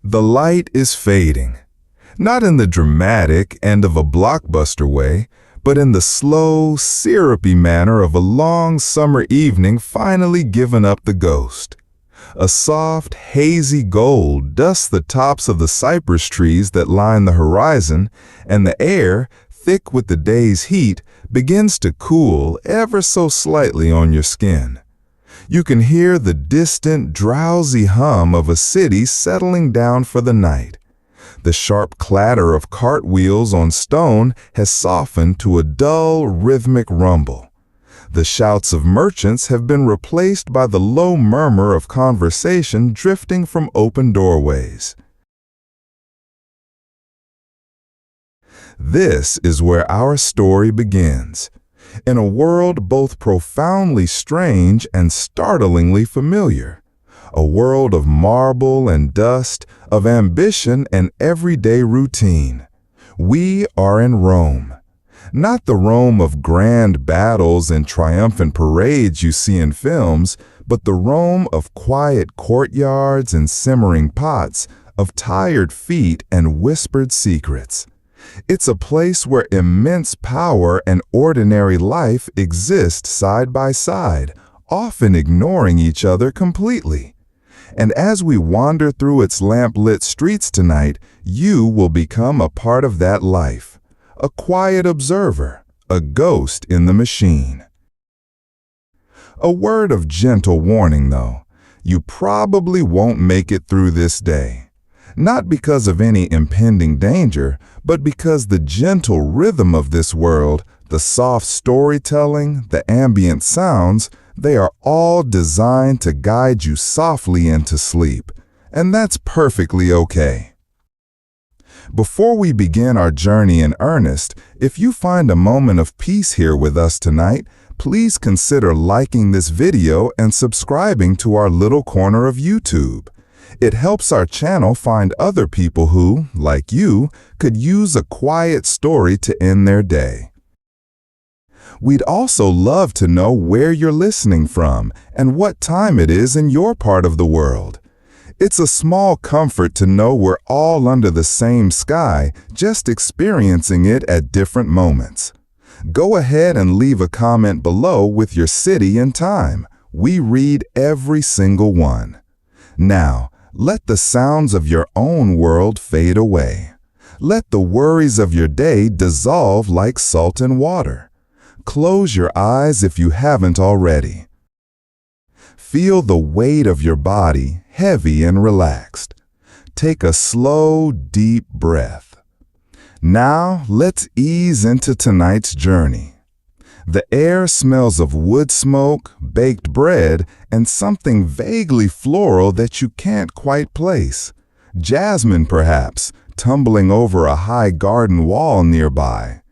The light is fading, not in the dramatic end of a blockbuster way, but in the slow, syrupy manner of a long summer evening finally giving up the ghost. A soft, hazy gold dusts the tops of the cypress trees that line the horizon, and the air, thick with the day's heat, begins to cool ever so slightly on your skin. You can hear the distant, drowsy hum of a city settling down for the night. The sharp clatter of cartwheels on stone has softened to a dull, rhythmic rumble. The shouts of merchants have been replaced by the low murmur of conversation drifting from open doorways. This is where our story begins. In a world both profoundly strange and startlingly familiar. A world of marble and dust, of ambition and everyday routine. We are in Rome. Not the Rome of grand battles and triumphant parades you see in films, but the Rome of quiet courtyards and simmering pots, of tired feet and whispered secrets. It's a place where immense power and ordinary life exist side by side, often ignoring each other completely. And as we wander through its lamp-lit streets tonight, you will become a part of that life, a quiet observer, a ghost in the machine. A word of gentle warning, though. You probably won't make it through this day. Not because of any impending danger, but because the gentle rhythm of this world, the soft storytelling, the ambient sounds, they are all designed to guide you softly into sleep, and that's perfectly okay. Before we begin our journey in earnest, if you find a moment of peace here with us tonight, please consider liking this video and subscribing to our little corner of YouTube. It helps our channel find other people who, like you, could use a quiet story to end their day. We'd also love to know where you're listening from and what time it is in your part of the world. It's a small comfort to know we're all under the same sky, just experiencing it at different moments. Go ahead and leave a comment below with your city and time. We read every single one. Now, let the sounds of your own world fade away. Let the worries of your day dissolve like salt in water. Close your eyes if you haven't already. Feel the weight of your body, heavy and relaxed. Take a slow, deep breath. Now, let's ease into tonight's journey. The air smells of wood smoke, baked bread, and something vaguely floral that you can't quite place. Jasmine, perhaps, tumbling over a high garden wall nearby.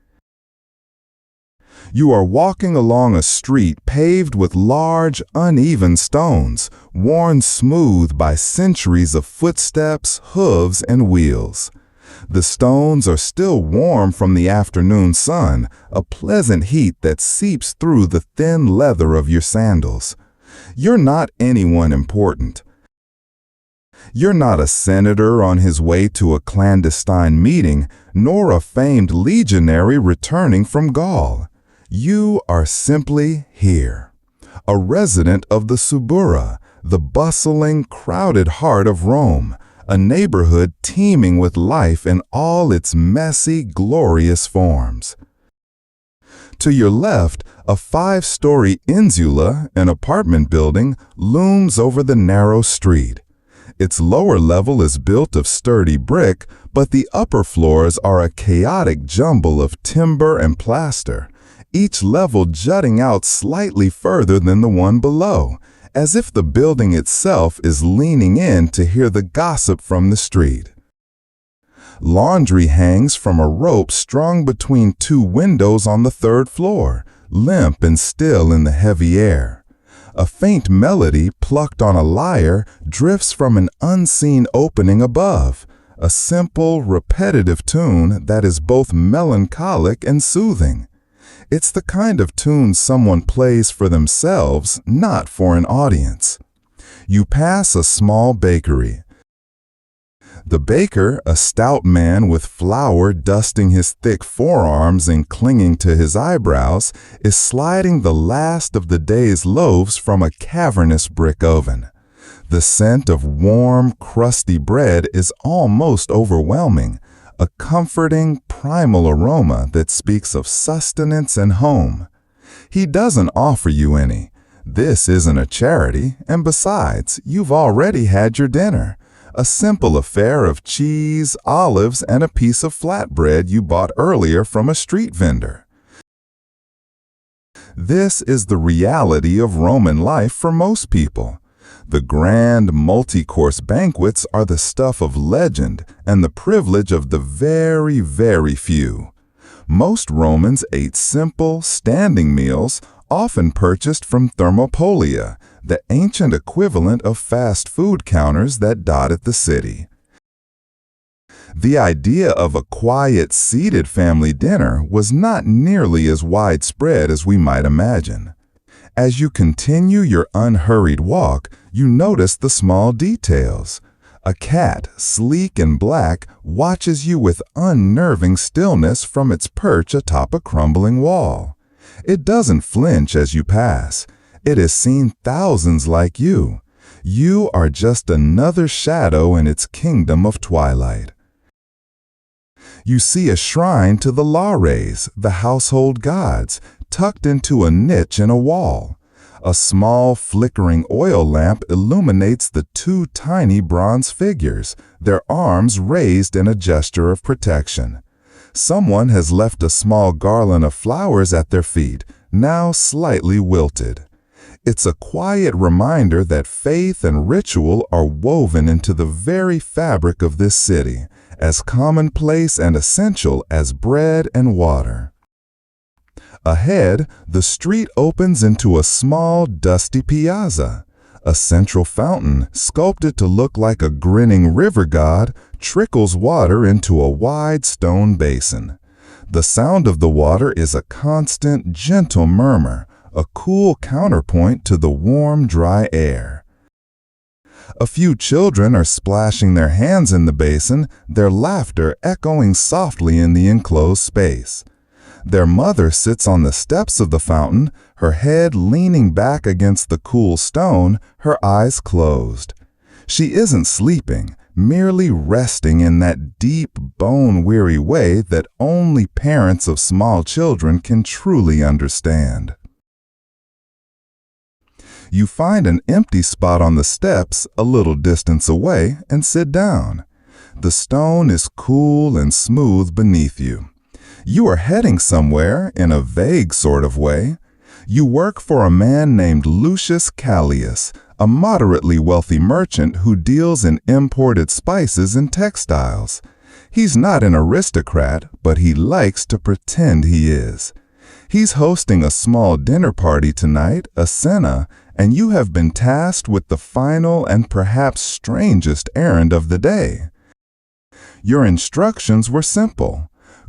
You are walking along a street paved with large, uneven stones, worn smooth by centuries of footsteps, hooves, and wheels. The stones are still warm from the afternoon sun, a pleasant heat that seeps through the thin leather of your sandals. You're not anyone important. You're not a senator on his way to a clandestine meeting, nor a famed legionary returning from Gaul. You are simply here, a resident of the Suburra, the bustling, crowded heart of Rome, a neighborhood teeming with life in all its messy, glorious forms. To your left, a 5-story insula, an apartment building, looms over the narrow street. Its lower level is built of sturdy brick, but the upper floors are a chaotic jumble of timber and plaster, each level jutting out slightly further than the one below, as if the building itself is leaning in to hear the gossip from the street. Laundry hangs from a rope strung between 2 windows on the 3rd floor, limp and still in the heavy air. A faint melody plucked on a lyre drifts from an unseen opening above, a simple, repetitive tune that is both melancholic and soothing. It's the kind of tune someone plays for themselves, not for an audience. You pass a small bakery. The baker, a stout man with flour dusting his thick forearms and clinging to his eyebrows, is sliding the last of the day's loaves from a cavernous brick oven. The scent of warm, crusty bread is almost overwhelming, a comforting, primal aroma that speaks of sustenance and home. He doesn't offer you any. This isn't a charity, and besides, you've already had your dinner. A simple affair of cheese, olives, and a piece of flatbread you bought earlier from a street vendor. This is the reality of Roman life for most people. The grand, multi-course banquets are the stuff of legend and the privilege of the very, very few. Most Romans ate simple, standing meals, often purchased from thermopolia, the ancient equivalent of fast food counters that dotted the city. The idea of a quiet, seated family dinner was not nearly as widespread as we might imagine. As you continue your unhurried walk, you notice the small details. A cat, sleek and black, watches you with unnerving stillness from its perch atop a crumbling wall. It doesn't flinch as you pass. It has seen thousands like you. You are just another shadow in its kingdom of twilight. You see a shrine to the lares, the household gods, tucked into a niche in a wall. A small, flickering oil lamp illuminates the two tiny bronze figures, their arms raised in a gesture of protection. Someone has left a small garland of flowers at their feet, now slightly wilted. It's a quiet reminder that faith and ritual are woven into the very fabric of this city, as commonplace and essential as bread and water. Ahead, the street opens into a small, dusty piazza. A central fountain, sculpted to look like a grinning river god, trickles water into a wide stone basin. The sound of the water is a constant, gentle murmur, a cool counterpoint to the warm, dry air. A few children are splashing their hands in the basin, their laughter echoing softly in the enclosed space. Their mother sits on the steps of the fountain, her head leaning back against the cool stone, her eyes closed. She isn't sleeping, merely resting in that deep, bone-weary way that only parents of small children can truly understand. You find an empty spot on the steps a little distance away and sit down. The stone is cool and smooth beneath you. You are heading somewhere in a vague sort of way. You work for a man named Lucius Callius, a moderately wealthy merchant who deals in imported spices and textiles. He's not an aristocrat, but he likes to pretend he is. He's hosting a small dinner party tonight, a cena, and you have been tasked with the final and perhaps strangest errand of the day. Your instructions were simple.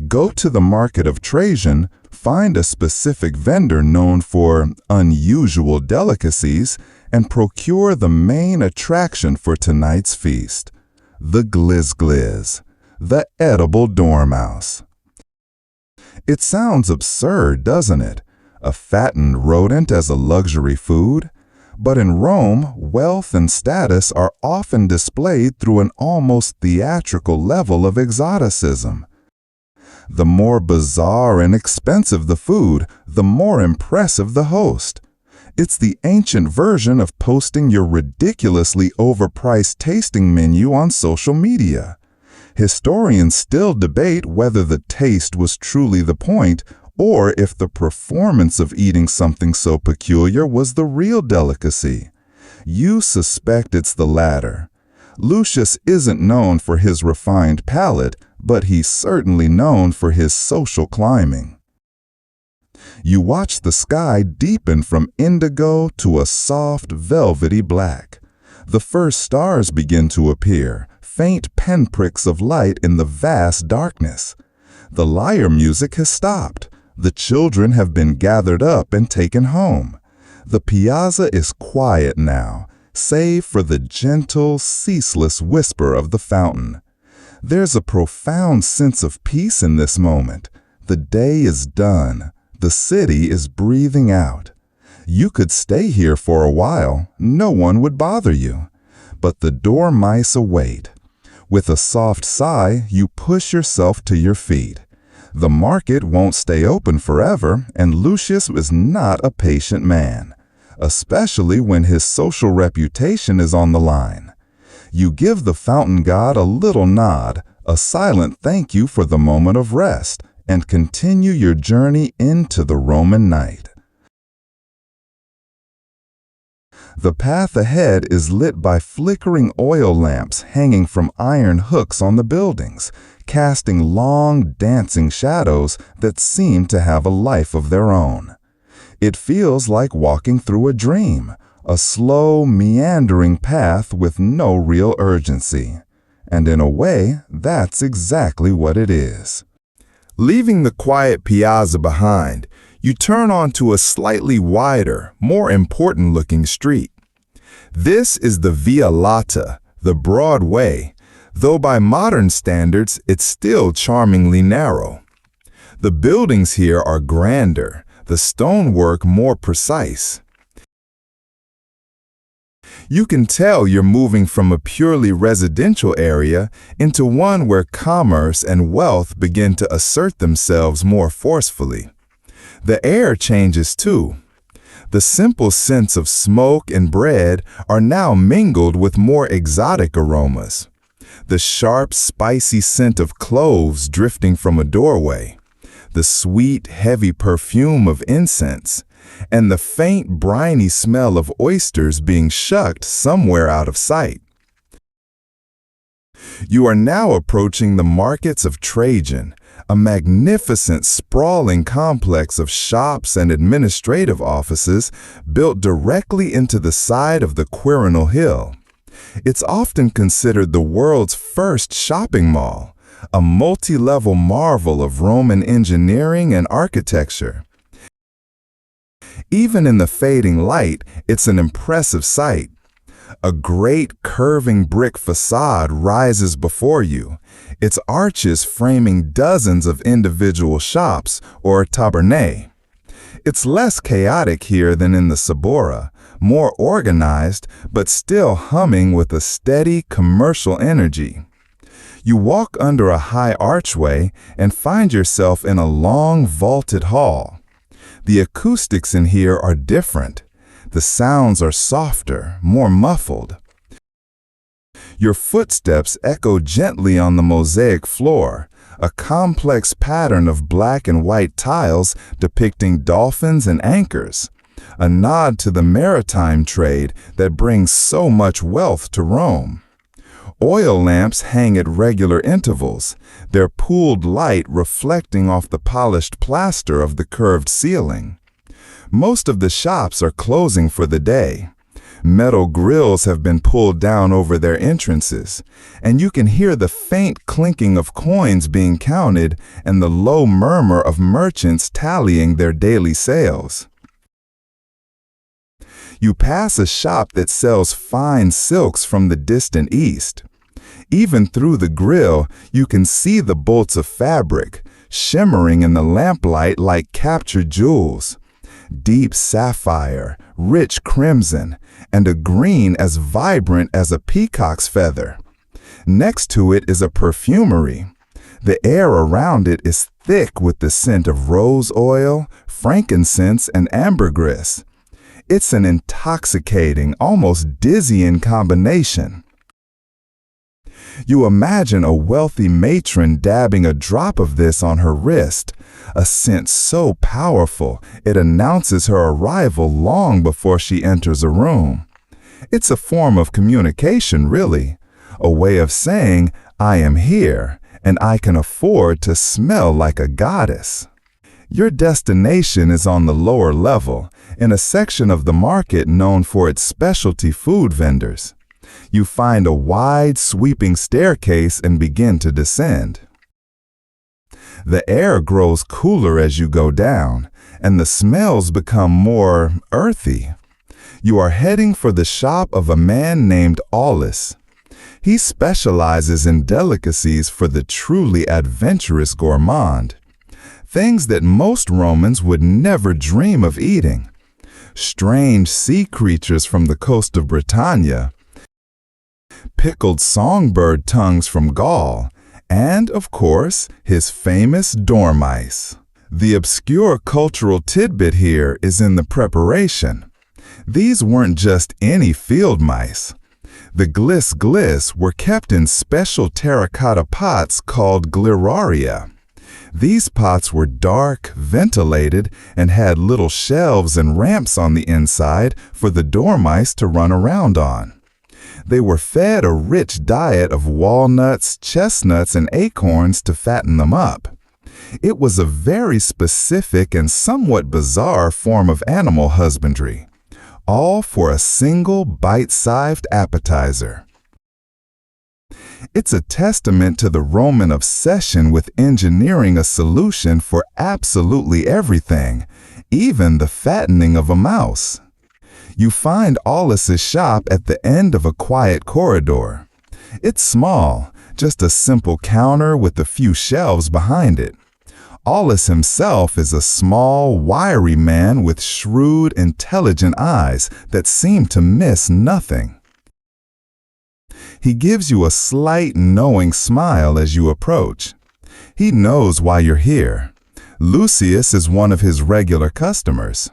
Go to the market of Trajan, find a specific vendor known for unusual delicacies, and procure the main attraction for tonight's feast, the glizgliz, the edible dormouse. It sounds absurd, doesn't it? A fattened rodent as a luxury food? But in Rome, wealth and status are often displayed through an almost theatrical level of exoticism. The more bizarre and expensive the food, the more impressive the host. It's the ancient version of posting your ridiculously overpriced tasting menu on social media. Historians still debate whether the taste was truly the point, or if the performance of eating something so peculiar was the real delicacy. You suspect it's the latter. Lucius isn't known for his refined palate, but he's certainly known for his social climbing. You watch the sky deepen from indigo to a soft, velvety black. The first stars begin to appear, faint pinpricks of light in the vast darkness. The lyre music has stopped. The children have been gathered up and taken home. The piazza is quiet now, save for the gentle, ceaseless whisper of the fountain. There's a profound sense of peace in this moment. The day is done. The city is breathing out. You could stay here for a while. No one would bother you. But the dormice await. With a soft sigh, you push yourself to your feet. The market won't stay open forever, and Lucius is not a patient man, especially when his social reputation is on the line. You give the fountain god a little nod, a silent thank you for the moment of rest, and continue your journey into the Roman night. The path ahead is lit by flickering oil lamps hanging from iron hooks on the buildings, casting long, dancing shadows that seem to have a life of their own. It feels like walking through a dream, a slow, meandering path with no real urgency. And in a way, that's exactly what it is. Leaving the quiet piazza behind, you turn onto a slightly wider, more important-looking street. This is the Via Lata, the broad way, though by modern standards, it's still charmingly narrow. The buildings here are grander, the stonework more precise. You can tell you're moving from a purely residential area into one where commerce and wealth begin to assert themselves more forcefully. The air changes too. The simple scents of smoke and bread are now mingled with more exotic aromas. The sharp, spicy scent of cloves drifting from a doorway, the sweet, heavy perfume of incense, and the faint, briny smell of oysters being shucked somewhere out of sight. You are now approaching the markets of Trajan, a magnificent, sprawling complex of shops and administrative offices built directly into the side of the Quirinal Hill. It's often considered the world's first shopping mall, a multi-level marvel of Roman engineering and architecture. Even in the fading light, it's an impressive sight. A great curving brick facade rises before you, its arches framing dozens of individual shops or tabernae. It's less chaotic here than in the Sabora, more organized, but still humming with a steady commercial energy. You walk under a high archway and find yourself in a long vaulted hall. The acoustics in here are different. The sounds are softer, more muffled. Your footsteps echo gently on the mosaic floor, a complex pattern of black and white tiles depicting dolphins and anchors, a nod to the maritime trade that brings so much wealth to Rome. Oil lamps hang at regular intervals, their pooled light reflecting off the polished plaster of the curved ceiling. Most of the shops are closing for the day. Metal grills have been pulled down over their entrances, and you can hear the faint clinking of coins being counted and the low murmur of merchants tallying their daily sales. You pass a shop that sells fine silks from the distant east. Even through the grill, you can see the bolts of fabric, shimmering in the lamplight like captured jewels. Deep sapphire, rich crimson, and a green as vibrant as a peacock's feather. Next to it is a perfumery. The air around it is thick with the scent of rose oil, frankincense, and ambergris. It's an intoxicating, almost dizzying combination. You imagine a wealthy matron dabbing a drop of this on her wrist, a scent so powerful it announces her arrival long before she enters a room. It's a form of communication, really, a way of saying, "I am here, and I can afford to smell like a goddess." Your destination is on the lower level, in a section of the market known for its specialty food vendors. You find a wide, sweeping staircase and begin to descend. The air grows cooler as you go down, and the smells become more earthy. You are heading for the shop of a man named Aulus. He specializes in delicacies for the truly adventurous gourmand, things that most Romans would never dream of eating. Strange sea creatures from the coast of Britannia, pickled songbird tongues from Gaul, and, of course, his famous dormice. The obscure cultural tidbit here is in the preparation. These weren't just any field mice. The gliss were kept in special terracotta pots called gliraria. These pots were dark, ventilated, and had little shelves and ramps on the inside for the dormice to run around on. They were fed a rich diet of walnuts, chestnuts, and acorns to fatten them up. It was a very specific and somewhat bizarre form of animal husbandry, all for a single bite-sized appetizer. It's a testament to the Roman obsession with engineering a solution for absolutely everything, even the fattening of a mouse. You find Aulus's shop at the end of a quiet corridor. It's small, just a simple counter with a few shelves behind it. Aulus himself is a small, wiry man with shrewd, intelligent eyes that seem to miss nothing. He gives you a slight, knowing smile as you approach. He knows why you're here. Lucius is one of his regular customers.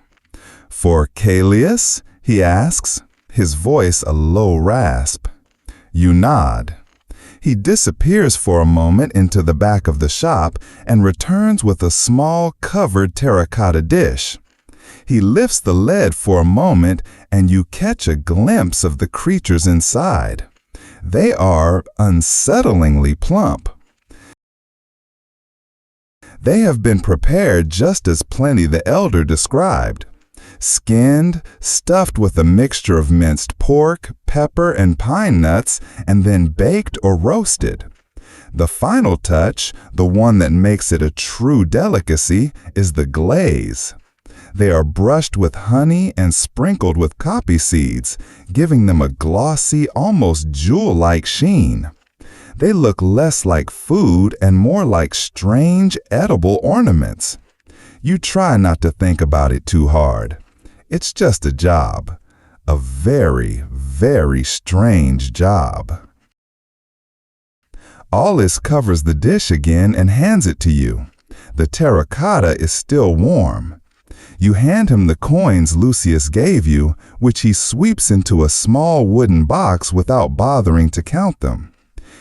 "For Callias?" he asks, his voice a low rasp. You nod. He disappears for a moment into the back of the shop and returns with a small, covered terracotta dish. He lifts the lid for a moment and you catch a glimpse of the creatures inside. They are unsettlingly plump. They have been prepared just as Pliny the Elder described. Skinned, stuffed with a mixture of minced pork, pepper, and pine nuts, and then baked or roasted. The final touch, the one that makes it a true delicacy, is the glaze. They are brushed with honey and sprinkled with poppy seeds, giving them a glossy, almost jewel-like sheen. They look less like food and more like strange, edible ornaments. You try not to think about it too hard. It's just a job. A very, very strange job. Aulus covers the dish again and hands it to you. The terracotta is still warm. You hand him the coins Lucius gave you, which he sweeps into a small wooden box without bothering to count them.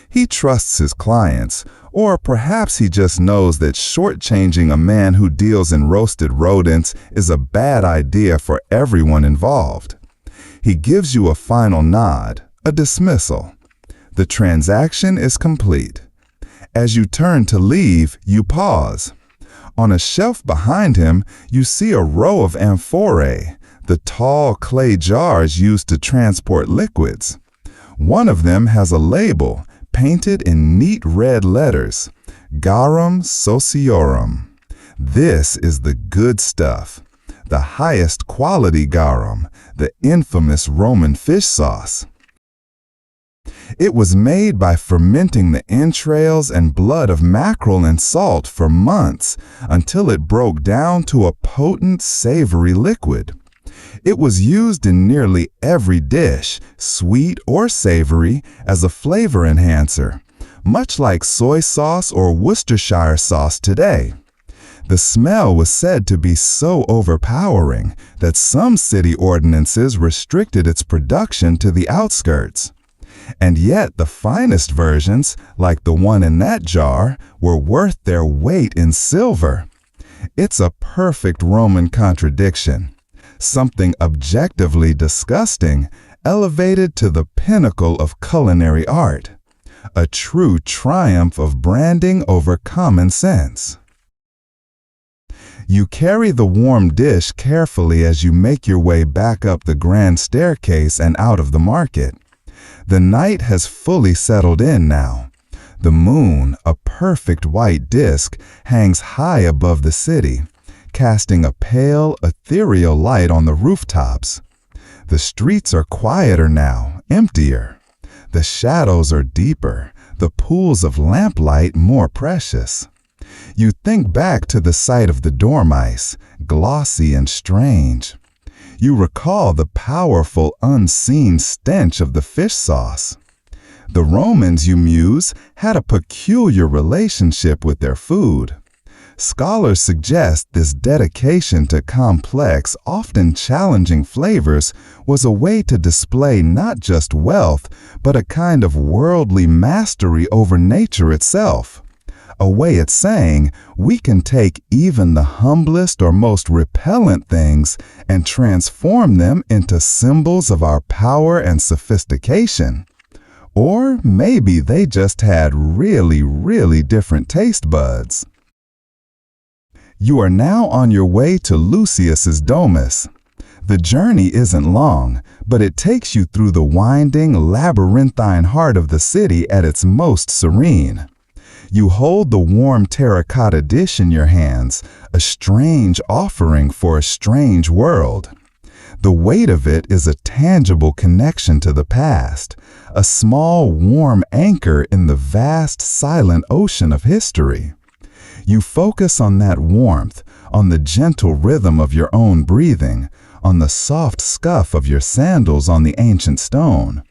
He trusts his clients, or perhaps he just knows that shortchanging a man who deals in roasted rodents is a bad idea for everyone involved. He gives you a final nod, a dismissal. The transaction is complete. As you turn to leave, you pause. On a shelf behind him, you see a row of amphorae, the tall clay jars used to transport liquids. One of them has a label painted in neat red letters, Garum Sociorum. This is the good stuff, the highest quality garum, the infamous Roman fish sauce. It was made by fermenting the entrails and blood of mackerel in salt for months until it broke down to a potent, savory liquid. It was used in nearly every dish, sweet or savory, as a flavor enhancer, much like soy sauce or Worcestershire sauce today. The smell was said to be so overpowering that some city ordinances restricted its production to the outskirts. And yet the finest versions, like the one in that jar, were worth their weight in silver. It's a perfect Roman contradiction. Something objectively disgusting, elevated to the pinnacle of culinary art. A true triumph of branding over common sense. You carry the warm dish carefully as you make your way back up the grand staircase and out of the market. The night has fully settled in now. The moon, a perfect white disk, hangs high above the city, casting a pale, ethereal light on the rooftops. The streets are quieter now, emptier. The shadows are deeper, the pools of lamplight more precious. You think back to the sight of the dormice, glossy and strange. You recall the powerful, unseen stench of the fish sauce. The Romans, you muse, had a peculiar relationship with their food. Scholars suggest this dedication to complex, often challenging flavors was a way to display not just wealth, but a kind of worldly mastery over nature itself. A way at saying, we can take even the humblest or most repellent things and transform them into symbols of our power and sophistication. Or maybe they just had really different taste buds. You are now on your way to Lucius's domus. The journey isn't long, but it takes you through the winding, labyrinthine heart of the city at its most serene. You hold the warm terracotta dish in your hands, a strange offering for a strange world. The weight of it is a tangible connection to the past, a small, warm anchor in the vast, silent ocean of history. You focus on that warmth, on the gentle rhythm of your own breathing, on the soft scuff of your sandals on the ancient stone.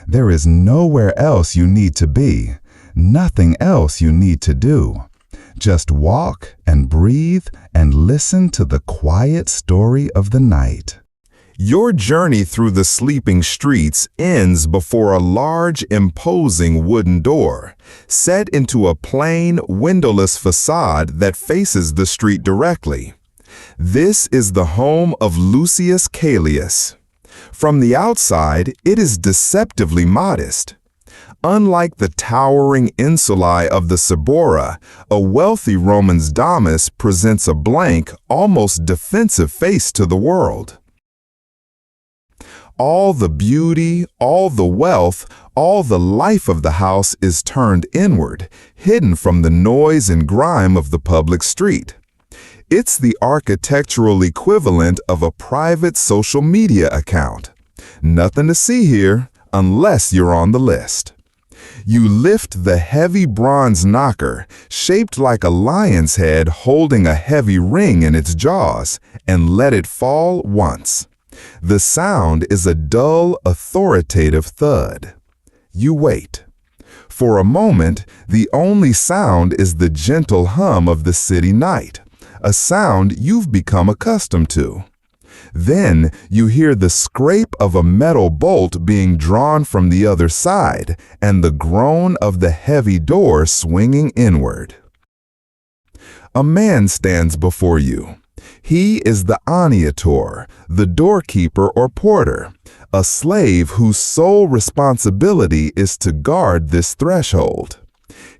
There is nowhere else you need to be, nothing else you need to do. Just walk and breathe and listen to the quiet story of the night. Your journey through the sleeping streets ends before a large, imposing wooden door, set into a plain, windowless facade that faces the street directly. This is the home of Lucius Caelius. From the outside, it is deceptively modest. Unlike the towering insulae of the Suburra, a wealthy Roman's domus presents a blank, almost defensive face to the world. All the beauty, all the wealth, all the life of the house is turned inward, hidden from the noise and grime of the public street. It's the architectural equivalent of a private social media account. Nothing to see here unless you're on the list. You lift the heavy bronze knocker, shaped like a lion's head holding a heavy ring in its jaws, and let it fall once. The sound is a dull, authoritative thud. You wait. For a moment, the only sound is the gentle hum of the city night, a sound you've become accustomed to. Then you hear the scrape of a metal bolt being drawn from the other side and the groan of the heavy door swinging inward. A man stands before you. He is the aniator, the doorkeeper or porter, a slave whose sole responsibility is to guard this threshold.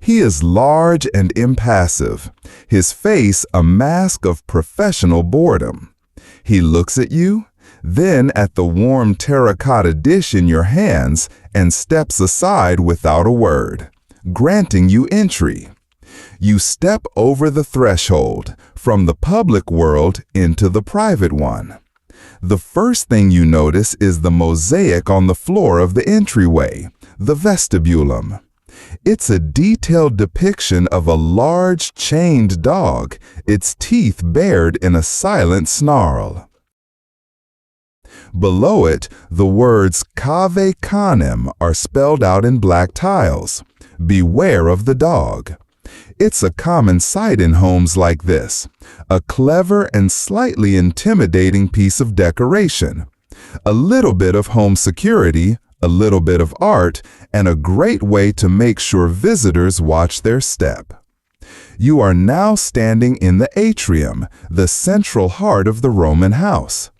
He is large and impassive, his face a mask of professional boredom. He looks at you, then at the warm terracotta dish in your hands, and steps aside without a word, granting you entry. You step over the threshold, from the public world into the private one. The first thing you notice is the mosaic on the floor of the entryway, the vestibulum. It's a detailed depiction of a large chained dog, its teeth bared in a silent snarl. Below it, the words Cave Canem are spelled out in black tiles. Beware of the dog. It's a common sight in homes like this, a clever and slightly intimidating piece of decoration. A little bit of home security, a little bit of art, and a great way to make sure visitors watch their step. You are now standing in the atrium, the central heart of the Roman house.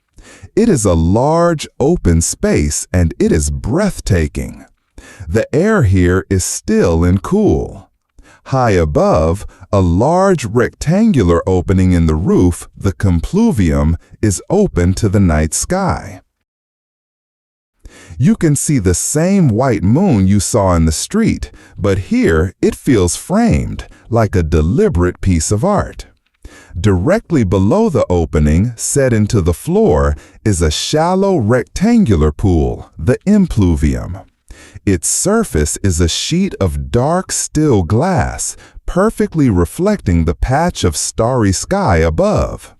It is a large, open space, and it is breathtaking. The air here is still and cool. High above, a large rectangular opening in the roof, the compluvium, is open to the night sky. You can see the same white moon you saw in the street, but here it feels framed, like a deliberate piece of art. Directly below the opening, set into the floor, is a shallow rectangular pool, the impluvium. Its surface is a sheet of dark, still glass, perfectly reflecting the patch of starry sky above.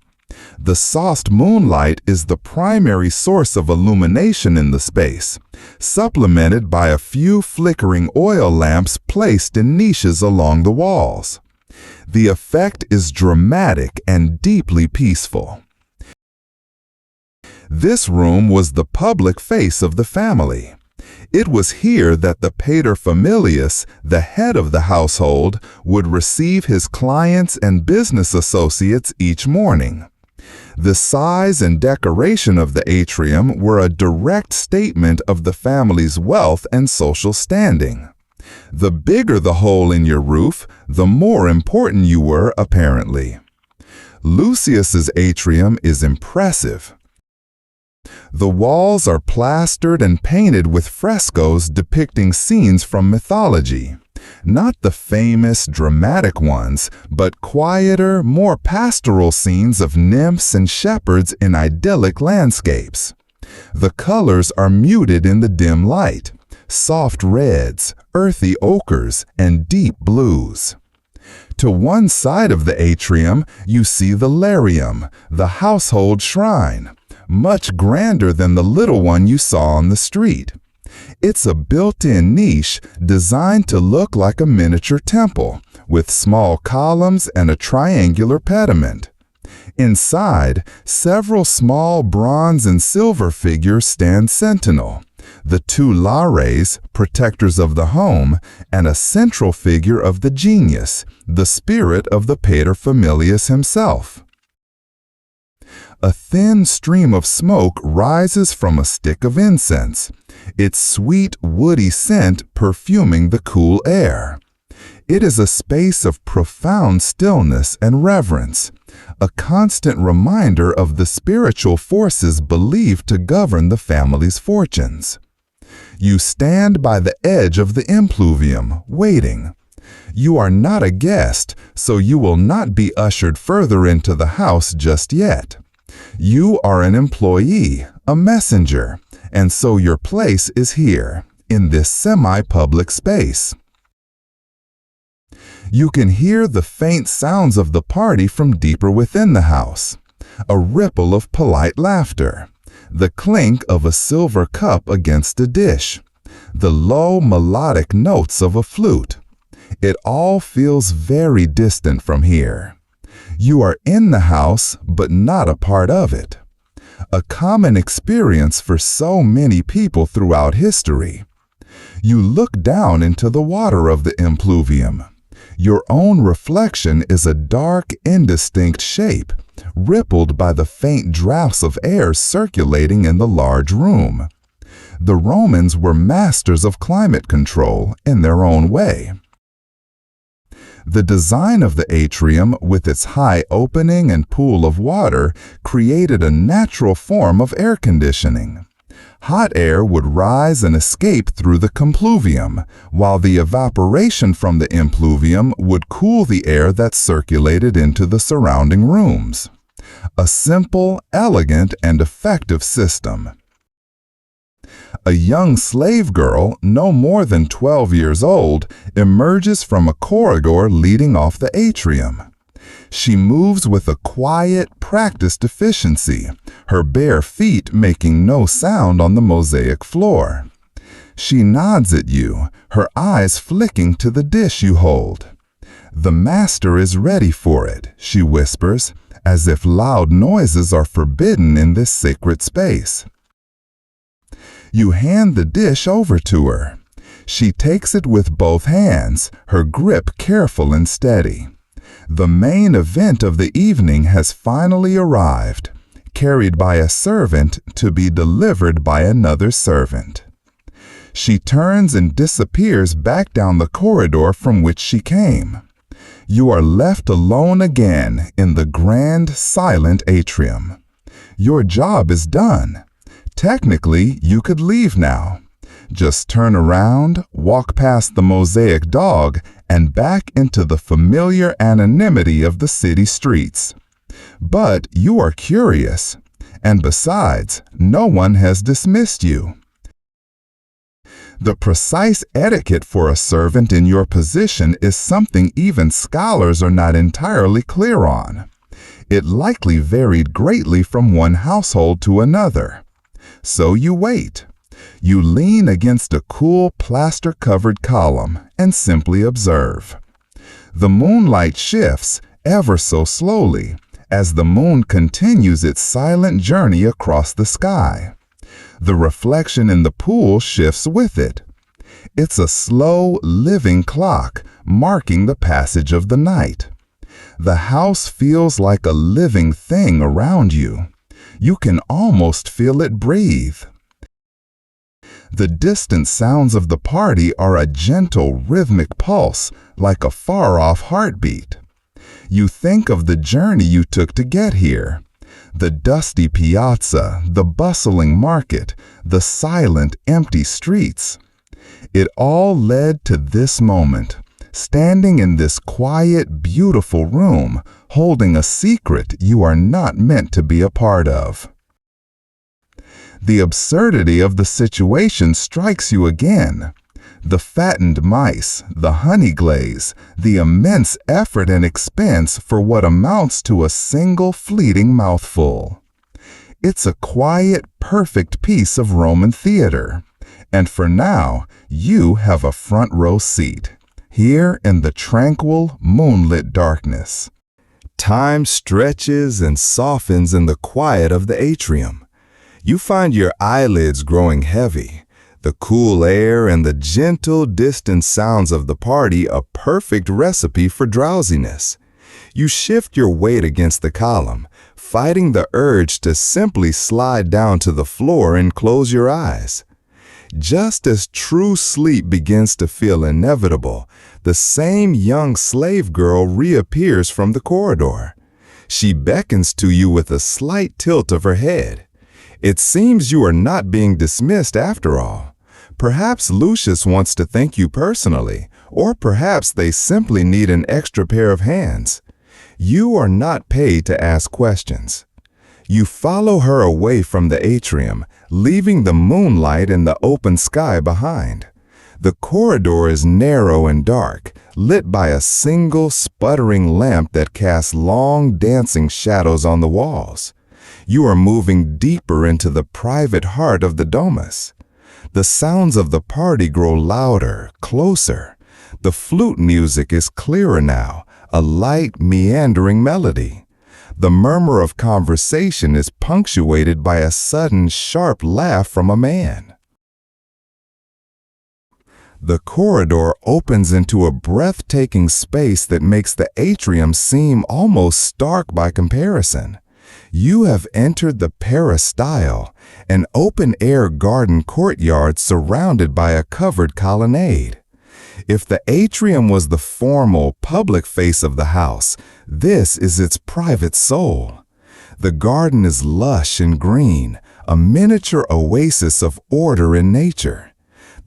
The soft moonlight is the primary source of illumination in the space, supplemented by a few flickering oil lamps placed in niches along the walls. The effect is dramatic and deeply peaceful. This room was the public face of the family. It was here that the paterfamilias, the head of the household, would receive his clients and business associates each morning. The size and decoration of the atrium were a direct statement of the family's wealth and social standing. The bigger the hole in your roof, the more important you were, apparently. Lucius's atrium is impressive. The walls are plastered and painted with frescoes depicting scenes from mythology. Not the famous, dramatic ones, but quieter, more pastoral scenes of nymphs and shepherds in idyllic landscapes. The colors are muted in the dim light, soft reds, earthy ochres, and deep blues. To one side of the atrium, you see the larium, the household shrine, much grander than the little one you saw on the street. It's a built-in niche designed to look like a miniature temple, with small columns and a triangular pediment. Inside, several small bronze and silver figures stand sentinel. The two lares, protectors of the home, and a central figure of the genius, the spirit of the paterfamilias himself. A thin stream of smoke rises from a stick of incense, its sweet, woody scent perfuming the cool air. It is a space of profound stillness and reverence, a constant reminder of the spiritual forces believed to govern the family's fortunes. You stand by the edge of the impluvium, waiting. You are not a guest, so you will not be ushered further into the house just yet. You are an employee, a messenger, and so your place is here, in this semi-public space. You can hear the faint sounds of the party from deeper within the house, a ripple of polite laughter, the clink of a silver cup against a dish, the low melodic notes of a flute. It all feels very distant from here. You are in the house, but not a part of it. A common experience for so many people throughout history. You look down into the water of the impluvium. Your own reflection is a dark, indistinct shape, rippled by the faint draughts of air circulating in the large room. The Romans were masters of climate control in their own way. The design of the atrium, with its high opening and pool of water, created a natural form of air conditioning. Hot air would rise and escape through the compluvium, while the evaporation from the impluvium would cool the air that circulated into the surrounding rooms. A simple, elegant, and effective system. A young slave girl, no more than 12 years old, emerges from a corridor leading off the atrium. She moves with a quiet, practiced efficiency, her bare feet making no sound on the mosaic floor. She nods at you, her eyes flicking to the dish you hold. "The master is ready for it," she whispers, as if loud noises are forbidden in this sacred space. You hand the dish over to her. She takes it with both hands, her grip careful and steady. The main event of the evening has finally arrived, carried by a servant to be delivered by another servant. She turns and disappears back down the corridor from which she came. You are left alone again in the grand, silent atrium. Your job is done. Technically, you could leave now. Just turn around, walk past the mosaic dog, and back into the familiar anonymity of the city streets. But you are curious, and besides, no one has dismissed you. The precise etiquette for a servant in your position is something even scholars are not entirely clear on. It likely varied greatly from one household to another. So you wait. You lean against a cool plaster-covered column and simply observe. The moonlight shifts ever so slowly as the moon continues its silent journey across the sky. The reflection in the pool shifts with it. It's a slow, living clock marking the passage of the night. The house feels like a living thing around you. You can almost feel it breathe. The distant sounds of the party are a gentle, rhythmic pulse, like a far-off heartbeat. You think of the journey you took to get here. The dusty piazza, the bustling market, the silent, empty streets. It all led to this moment, standing in this quiet, beautiful room, holding a secret you are not meant to be a part of. The absurdity of the situation strikes you again. The fattened mice, the honey glaze, the immense effort and expense for what amounts to a single fleeting mouthful. It's a quiet, perfect piece of Roman theater. And for now, you have a front row seat, here in the tranquil, moonlit darkness. Time stretches and softens in the quiet of the atrium. You find your eyelids growing heavy. The cool air and the gentle, distant sounds of the party a perfect recipe for drowsiness. You shift your weight against the column, fighting the urge to simply slide down to the floor and close your eyes. Just as true sleep begins to feel inevitable, the same young slave girl reappears from the corridor. She beckons to you with a slight tilt of her head. It seems you are not being dismissed after all. Perhaps Lucius wants to thank you personally, or perhaps they simply need an extra pair of hands. You are not paid to ask questions. You follow her away from the atrium, leaving the moonlight and the open sky behind. The corridor is narrow and dark, lit by a single sputtering lamp that casts long dancing shadows on the walls. You are moving deeper into the private heart of the domus. The sounds of the party grow louder, closer. The flute music is clearer now, a light, meandering melody. The murmur of conversation is punctuated by a sudden, sharp laugh from a man. The corridor opens into a breathtaking space that makes the atrium seem almost stark by comparison. You have entered the peristyle, an open-air garden courtyard surrounded by a covered colonnade. If the atrium was the formal, public face of the house, this is its private soul. The garden is lush and green, a miniature oasis of order in nature.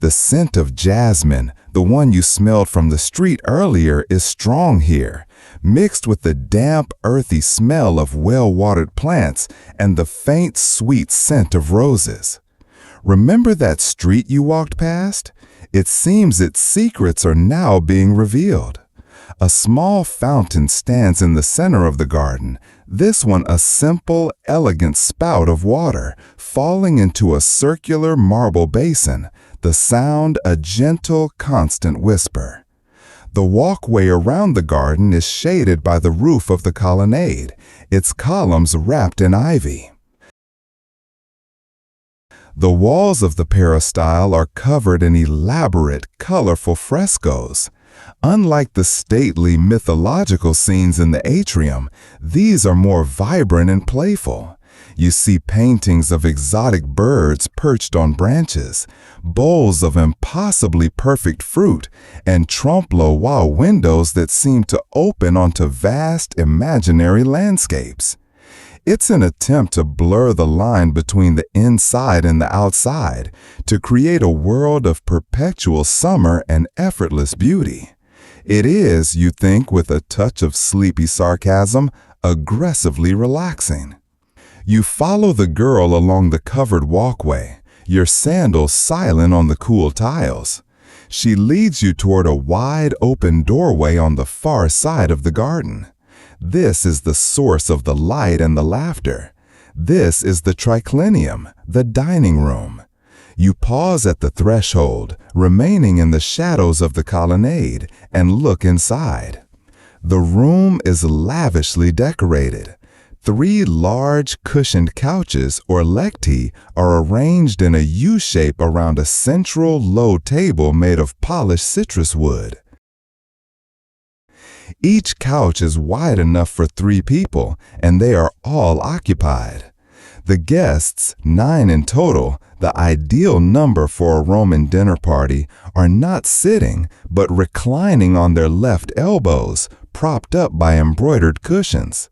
The scent of jasmine, the one you smelled from the street earlier, is strong here, mixed with the damp, earthy smell of well-watered plants and the faint, sweet scent of roses. Remember that street you walked past? It seems its secrets are now being revealed. A small fountain stands in the center of the garden, this one a simple, elegant spout of water falling into a circular marble basin, the sound a gentle, constant whisper. The walkway around the garden is shaded by the roof of the colonnade, its columns wrapped in ivy. The walls of the peristyle are covered in elaborate, colorful frescoes. Unlike the stately, mythological scenes in the atrium, these are more vibrant and playful. You see paintings of exotic birds perched on branches, bowls of impossibly perfect fruit, and trompe-l'oeil windows that seem to open onto vast, imaginary landscapes. It's an attempt to blur the line between the inside and the outside, to create a world of perpetual summer and effortless beauty. It is, you think with a touch of sleepy sarcasm, aggressively relaxing. You follow the girl along the covered walkway, your sandals silent on the cool tiles. She leads you toward a wide open doorway on the far side of the garden. This is the source of the light and the laughter. This is the triclinium, the dining room. You pause at the threshold, remaining in the shadows of the colonnade, and look inside. The room is lavishly decorated. 3 large cushioned couches, or lecti, are arranged in a U shape around a central low table made of polished citrus wood. Each couch is wide enough for 3 people, and they are all occupied. The guests, 9 in total, the ideal number for a Roman dinner party, are not sitting, but reclining on their left elbows, propped up by embroidered cushions.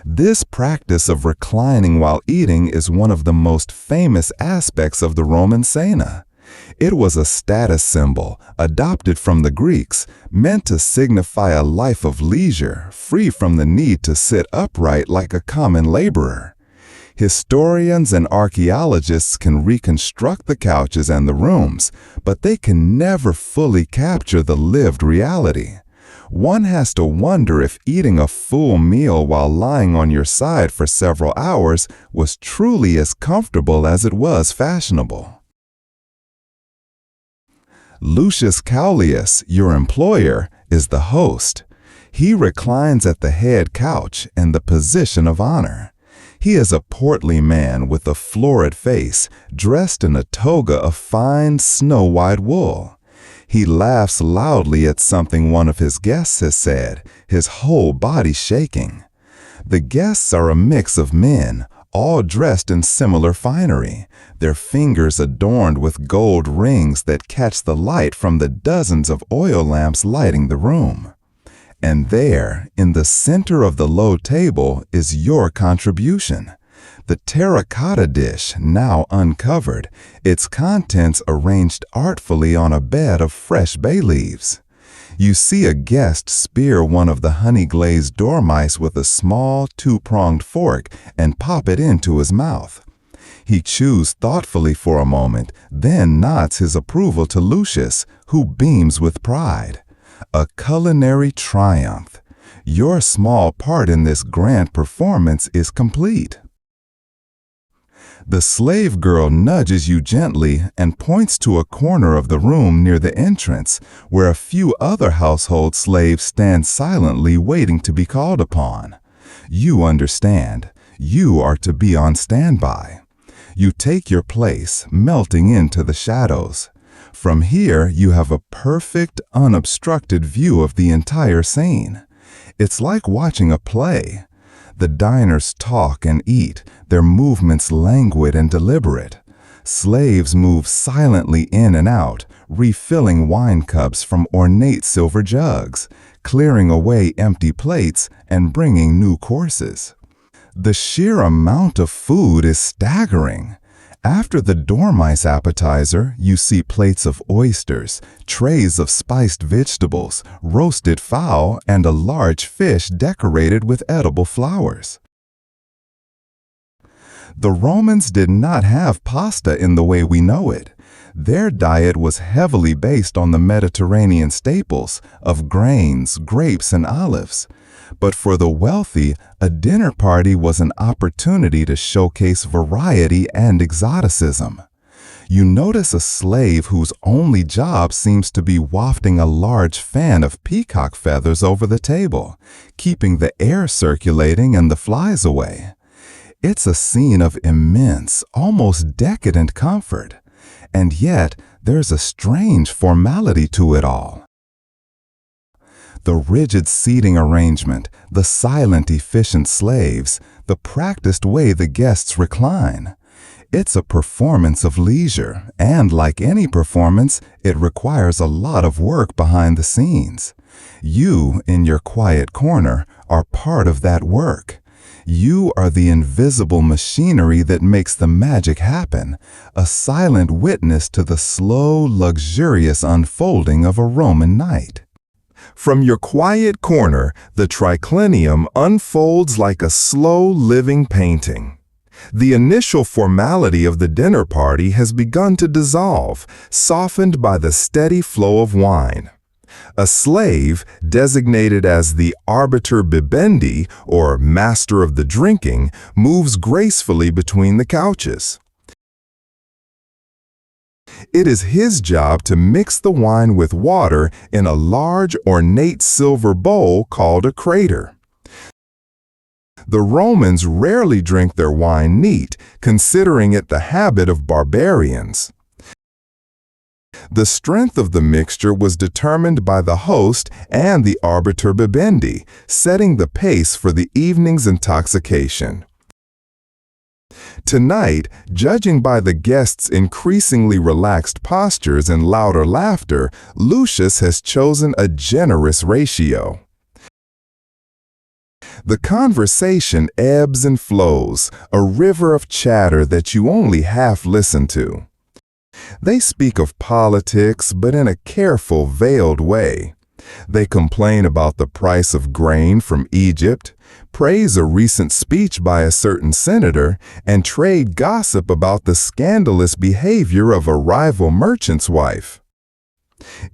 This practice of reclining while eating is one of the most famous aspects of the Roman cena. It was a status symbol, adopted from the Greeks, meant to signify a life of leisure, free from the need to sit upright like a common laborer. Historians and archaeologists can reconstruct the couches and the rooms, but they can never fully capture the lived reality. One has to wonder if eating a full meal while lying on your side for several hours was truly as comfortable as it was fashionable. Lucius Caulius, your employer, is the host. He reclines at the head couch in the position of honor. He is a portly man with a florid face, dressed in a toga of fine snow-white wool. He laughs loudly at something one of his guests has said, his whole body shaking. The guests are a mix of men, all dressed in similar finery, their fingers adorned with gold rings that catch the light from the dozens of oil lamps lighting the room. And there, in the center of the low table, is your contribution. The terracotta dish, now uncovered, its contents arranged artfully on a bed of fresh bay leaves. You see a guest spear one of the honey-glazed dormice with a small, 2-pronged fork and pop it into his mouth. He chews thoughtfully for a moment, then nods his approval to Lucius, who beams with pride. A culinary triumph. Your small part in this grand performance is complete. The slave girl nudges you gently and points to a corner of the room near the entrance, where a few other household slaves stand silently waiting to be called upon. You understand. You are to be on standby. You take your place, melting into the shadows. From here, you have a perfect, unobstructed view of the entire scene. It's like watching a play. The diners talk and eat, their movements languid and deliberate. Slaves move silently in and out, refilling wine cups from ornate silver jugs, clearing away empty plates and bringing new courses. The sheer amount of food is staggering. After the dormice appetizer, you see plates of oysters, trays of spiced vegetables, roasted fowl, and a large fish decorated with edible flowers. The Romans did not have pasta in the way we know it. Their diet was heavily based on the Mediterranean staples of grains, grapes, and olives. But for the wealthy, a dinner party was an opportunity to showcase variety and exoticism. You notice a slave whose only job seems to be wafting a large fan of peacock feathers over the table, keeping the air circulating and the flies away. It's a scene of immense, almost decadent comfort. And yet, there's a strange formality to it all. The rigid seating arrangement, the silent, efficient slaves, the practiced way the guests recline. It's a performance of leisure, and like any performance, it requires a lot of work behind the scenes. You, in your quiet corner, are part of that work. You are the invisible machinery that makes the magic happen, a silent witness to the slow, luxurious unfolding of a Roman night. From your quiet corner, the triclinium unfolds like a slow, living painting. The initial formality of the dinner party has begun to dissolve, softened by the steady flow of wine. A slave, designated as the arbiter bibendi, or master of the drinking, moves gracefully between the couches. It is his job to mix the wine with water in a large, ornate silver bowl called a crater. The Romans rarely drink their wine neat, considering it the habit of barbarians. The strength of the mixture was determined by the host and the arbiter bibendi, setting the pace for the evening's intoxication. Tonight, judging by the guests' increasingly relaxed postures and louder laughter, Lucius has chosen a generous ratio. The conversation ebbs and flows, a river of chatter that you only half listen to. They speak of politics, but in a careful, veiled way. They complain about the price of grain from Egypt, praise a recent speech by a certain senator, and trade gossip about the scandalous behavior of a rival merchant's wife.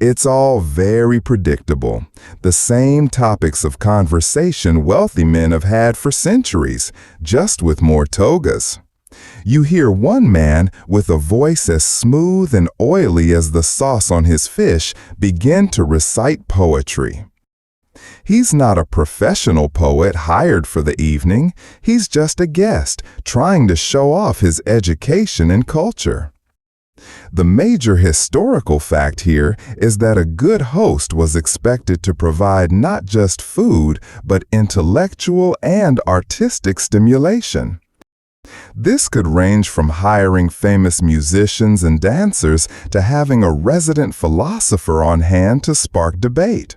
It's all very predictable, the same topics of conversation wealthy men have had for centuries, just with more togas. You hear one man, with a voice as smooth and oily as the sauce on his fish, begin to recite poetry. He's not a professional poet hired for the evening. He's just a guest, trying to show off his education and culture. The major historical fact here is that a good host was expected to provide not just food, but intellectual and artistic stimulation. This could range from hiring famous musicians and dancers to having a resident philosopher on hand to spark debate.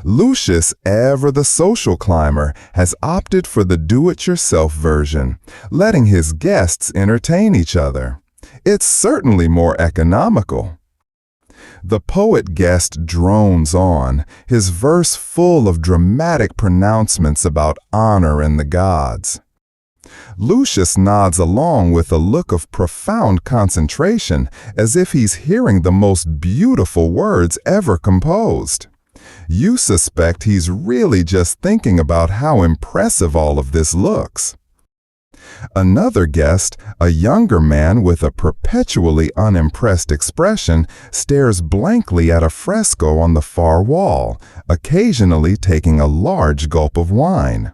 Lucius, ever the social climber, has opted for the do-it-yourself version, letting his guests entertain each other. It's certainly more economical. The poet guest drones on, his verse full of dramatic pronouncements about honor and the gods. Lucius nods along with a look of profound concentration, as if he's hearing the most beautiful words ever composed. You suspect he's really just thinking about how impressive all of this looks. Another guest, a younger man with a perpetually unimpressed expression, stares blankly at a fresco on the far wall, occasionally taking a large gulp of wine.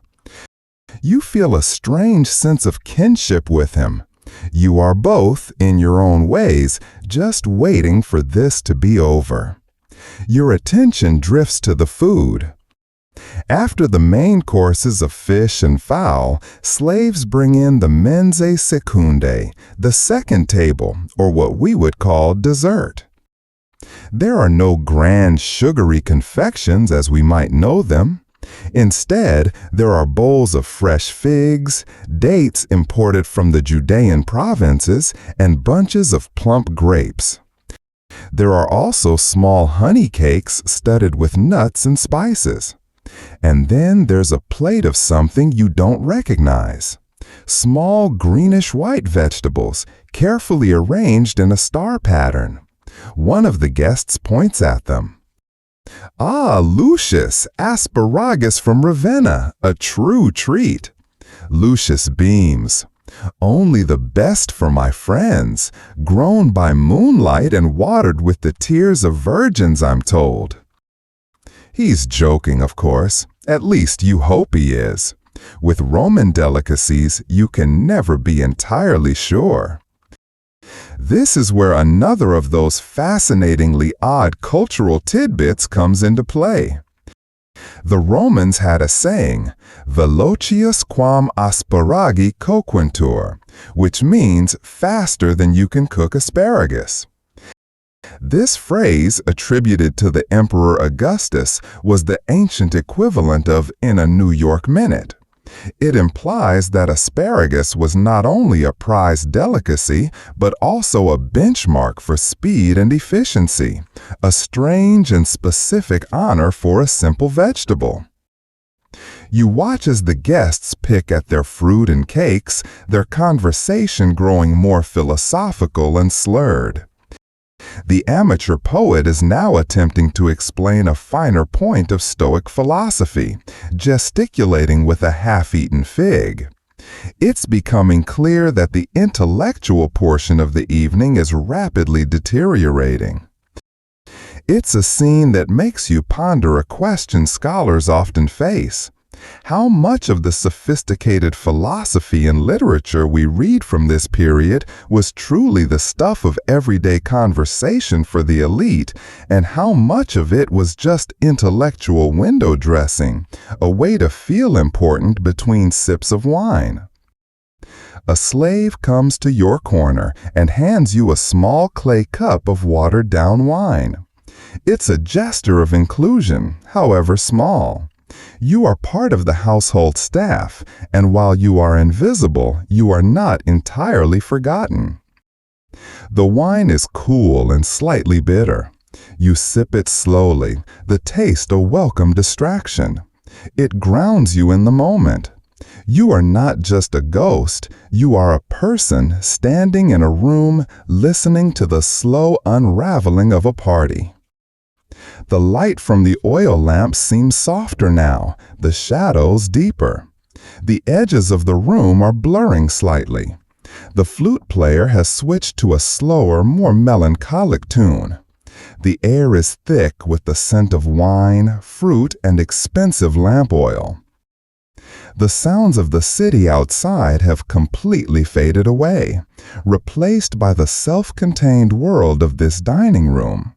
You feel a strange sense of kinship with him. You are both, in your own ways, just waiting for this to be over. Your attention drifts to the food. After the main courses of fish and fowl, slaves bring in the mensae secundae, the second table, or what we would call dessert. There are no grand sugary confections as we might know them. Instead, there are bowls of fresh figs, dates imported from the Judean provinces, and bunches of plump grapes. There are also small honey cakes studded with nuts and spices. And then there's a plate of something you don't recognize. Small greenish-white vegetables, carefully arranged in a star pattern. One of the guests points at them. "Ah, Lucius, asparagus from Ravenna, a true treat." Lucius beams. "Only the best for my friends, grown by moonlight and watered with the tears of virgins, I'm told." He's joking, of course. At least you hope he is. With Roman delicacies, you can never be entirely sure. This is where another of those fascinatingly odd cultural tidbits comes into play. The Romans had a saying, "Velocius quam asparagi coquentur," which means faster than you can cook asparagus. This phrase, attributed to the Emperor Augustus, was the ancient equivalent of "in a New York minute." It implies that asparagus was not only a prized delicacy, but also a benchmark for speed and efficiency, a strange and specific honor for a simple vegetable. You watch as the guests pick at their fruit and cakes, their conversation growing more philosophical and slurred. The amateur poet is now attempting to explain a finer point of Stoic philosophy, gesticulating with a half-eaten fig. It's becoming clear that the intellectual portion of the evening is rapidly deteriorating. It's a scene that makes you ponder a question scholars often face. How much of the sophisticated philosophy and literature we read from this period was truly the stuff of everyday conversation for the elite, and how much of it was just intellectual window dressing, a way to feel important between sips of wine? A slave comes to your corner and hands you a small clay cup of watered-down wine. It's a gesture of inclusion, however small. You are part of the household staff, and while you are invisible, you are not entirely forgotten. The wine is cool and slightly bitter. You sip it slowly, the taste a welcome distraction. It grounds you in the moment. You are not just a ghost, you are a person standing in a room listening to the slow unraveling of a party. The light from the oil lamp seems softer now, the shadows deeper. The edges of the room are blurring slightly. The flute player has switched to a slower, more melancholic tune. The air is thick with the scent of wine, fruit, and expensive lamp oil. The sounds of the city outside have completely faded away, replaced by the self-contained world of this dining room.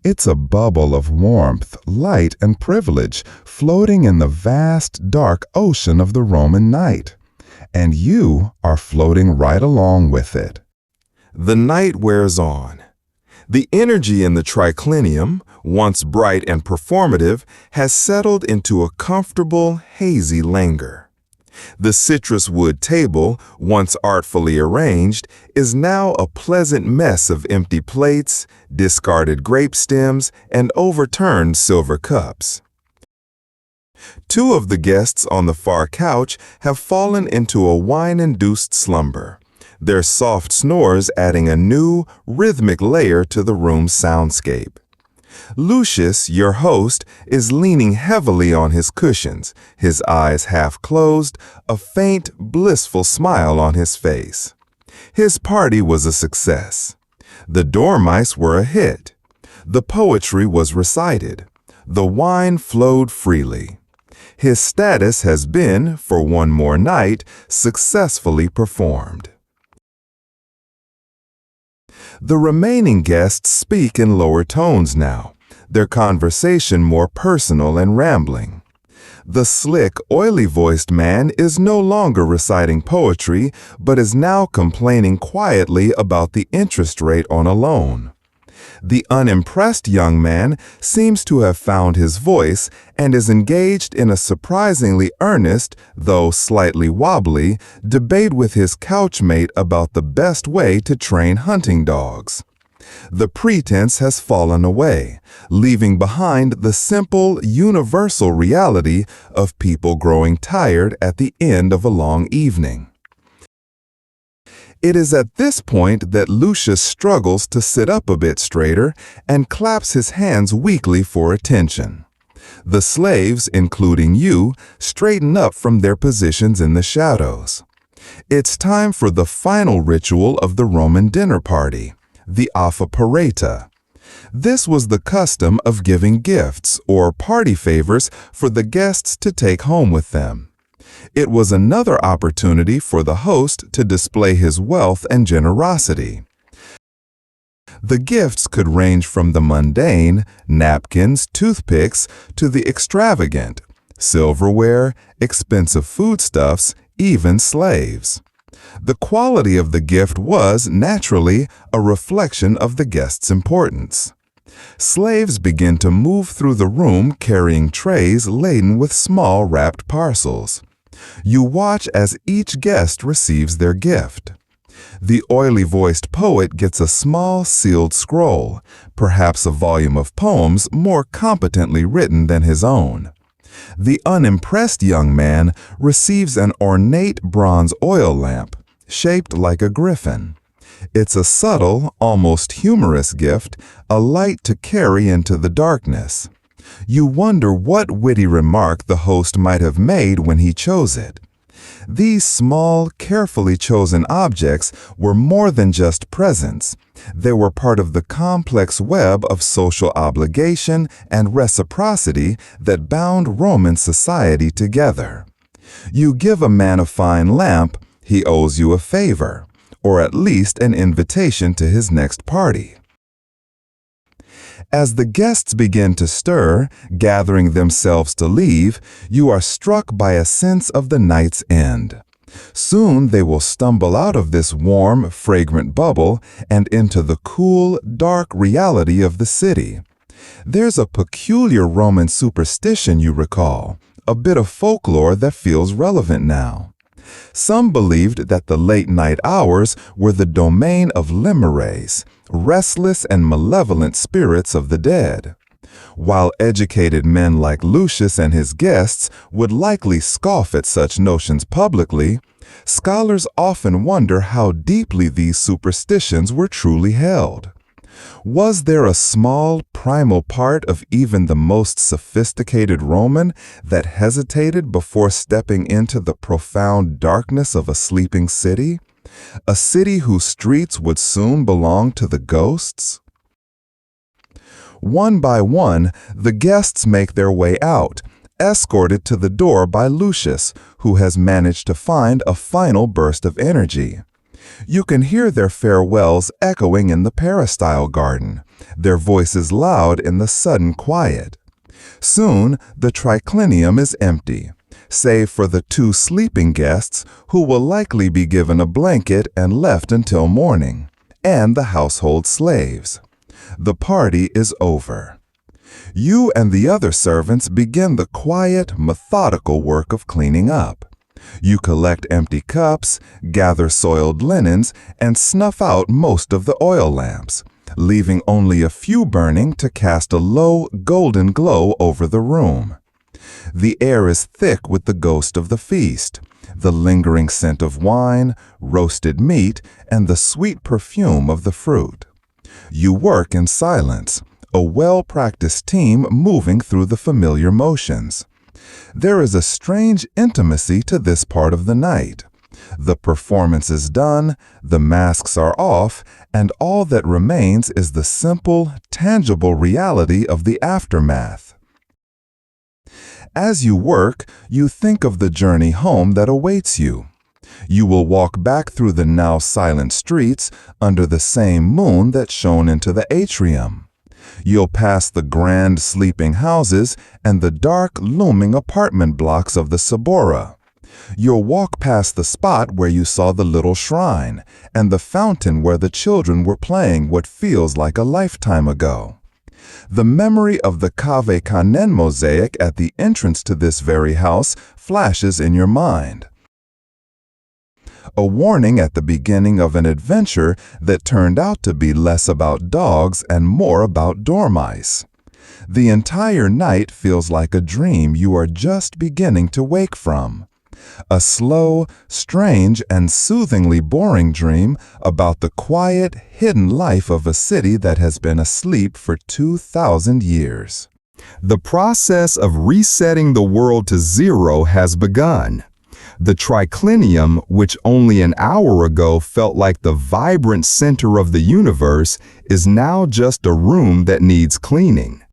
It's a bubble of warmth, light, and privilege floating in the vast, dark ocean of the Roman night. And you are floating right along with it. The night wears on. The energy in the triclinium, once bright and performative, has settled into a comfortable, hazy languor. The citrus wood table, once artfully arranged, is now a pleasant mess of empty plates, discarded grape stems, and overturned silver cups. Two of the guests on the far couch have fallen into a wine-induced slumber, their soft snores adding a new, rhythmic layer to the room's soundscape. Lucius, your host, is leaning heavily on his cushions, his eyes half closed, a faint, blissful smile on his face. His party was a success. The dormice were a hit. The poetry was recited. The wine flowed freely. His status has been, for one more night, successfully performed. The remaining guests speak in lower tones now, their conversation more personal and rambling. The slick, oily-voiced man is no longer reciting poetry, but is now complaining quietly about the interest rate on a loan. The unimpressed young man seems to have found his voice and is engaged in a surprisingly earnest, though slightly wobbly, debate with his couchmate about the best way to train hunting dogs. The pretense has fallen away, leaving behind the simple, universal reality of people growing tired at the end of a long evening. It is at this point that Lucius struggles to sit up a bit straighter and claps his hands weakly for attention. The slaves, including you, straighten up from their positions in the shadows. It's time for the final ritual of the Roman dinner party, the offerta. This was the custom of giving gifts or party favors for the guests to take home with them. It was another opportunity for the host to display his wealth and generosity. The gifts could range from the mundane, napkins, toothpicks, to the extravagant, silverware, expensive foodstuffs, even slaves. The quality of the gift was, naturally, a reflection of the guest's importance. Slaves begin to move through the room carrying trays laden with small wrapped parcels. You watch as each guest receives their gift. The oily-voiced poet gets a small sealed scroll, perhaps a volume of poems more competently written than his own. The unimpressed young man receives an ornate bronze oil lamp, shaped like a griffin. It's a subtle, almost humorous gift, a light to carry into the darkness. You wonder what witty remark the host might have made when he chose it. These small, carefully chosen objects were more than just presents. They were part of the complex web of social obligation and reciprocity that bound Roman society together. You give a man a fine lamp, he owes you a favor, or at least an invitation to his next party. As the guests begin to stir, gathering themselves to leave, you are struck by a sense of the night's end. Soon they will stumble out of this warm, fragrant bubble and into the cool, dark reality of the city. There's a peculiar Roman superstition you recall, a bit of folklore that feels relevant now. Some believed that the late-night hours were the domain of lemures, restless and malevolent spirits of the dead. While educated men like Lucius and his guests would likely scoff at such notions publicly, scholars often wonder how deeply these superstitions were truly held. Was there a small, primal part of even the most sophisticated Roman that hesitated before stepping into the profound darkness of a sleeping city? A city whose streets would soon belong to the ghosts? One by one, the guests make their way out, escorted to the door by Lucius, who has managed to find a final burst of energy. You can hear their farewells echoing in the peristyle garden, their voices loud in the sudden quiet. Soon, the triclinium is empty, save for the 2 sleeping guests who will likely be given a blanket and left until morning, and the household slaves. The party is over. You and the other servants begin the quiet, methodical work of cleaning up. You collect empty cups, gather soiled linens, and snuff out most of the oil lamps, leaving only a few burning to cast a low, golden glow over the room. The air is thick with the ghost of the feast, the lingering scent of wine, roasted meat, and the sweet perfume of the fruit. You work in silence, a well-practiced team moving through the familiar motions. There is a strange intimacy to this part of the night. The performance is done, the masks are off, and all that remains is the simple, tangible reality of the aftermath. As you work, you think of the journey home that awaits you. You will walk back through the now silent streets under the same moon that shone into the atrium. You'll pass the grand sleeping houses and the dark, looming apartment blocks of the Sabora. You'll walk past the spot where you saw the little shrine and the fountain where the children were playing what feels like a lifetime ago. The memory of the Cave Canen mosaic at the entrance to this very house flashes in your mind. A warning at the beginning of an adventure that turned out to be less about dogs and more about dormice. The entire night feels like a dream you are just beginning to wake from. A slow, strange, and soothingly boring dream about the quiet, hidden life of a city that has been asleep for 2,000 years. The process of resetting the world to zero has begun. The triclinium, which only an hour ago felt like the vibrant center of the universe, is now just a room that needs cleaning.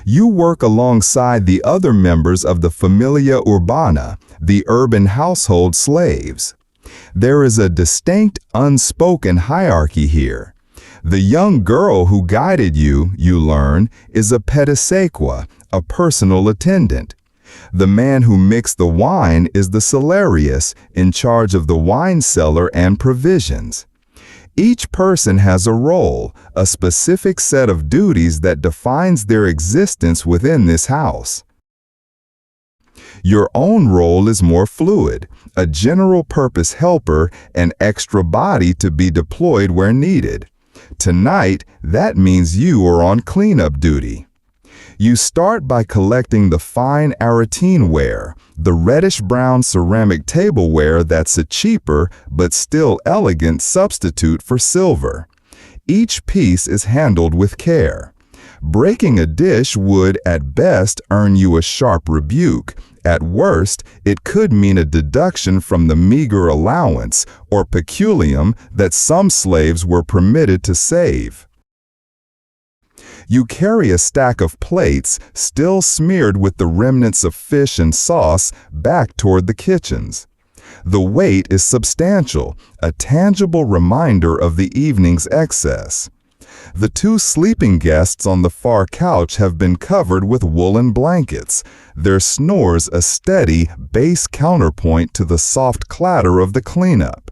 You work alongside the other members of the familia urbana, the urban household slaves. There is a distinct, unspoken hierarchy here. The young girl who guided you, you learn, is a pedisequa, a personal attendant. The man who mixed the wine is the salarius, in charge of the wine cellar and provisions. Each person has a role, a specific set of duties that defines their existence within this house. Your own role is more fluid, a general-purpose helper, an extra body to be deployed where needed. Tonight, that means you are on cleanup duty. You start by collecting the fine aratineware, the reddish-brown ceramic tableware that's a cheaper but still elegant substitute for silver. Each piece is handled with care. Breaking a dish would, at best, earn you a sharp rebuke. At worst, it could mean a deduction from the meager allowance or peculium that some slaves were permitted to save. You carry a stack of plates, still smeared with the remnants of fish and sauce, back toward the kitchens. The weight is substantial, a tangible reminder of the evening's excess. The two sleeping guests on the far couch have been covered with woolen blankets, their snores a steady, bass counterpoint to the soft clatter of the cleanup.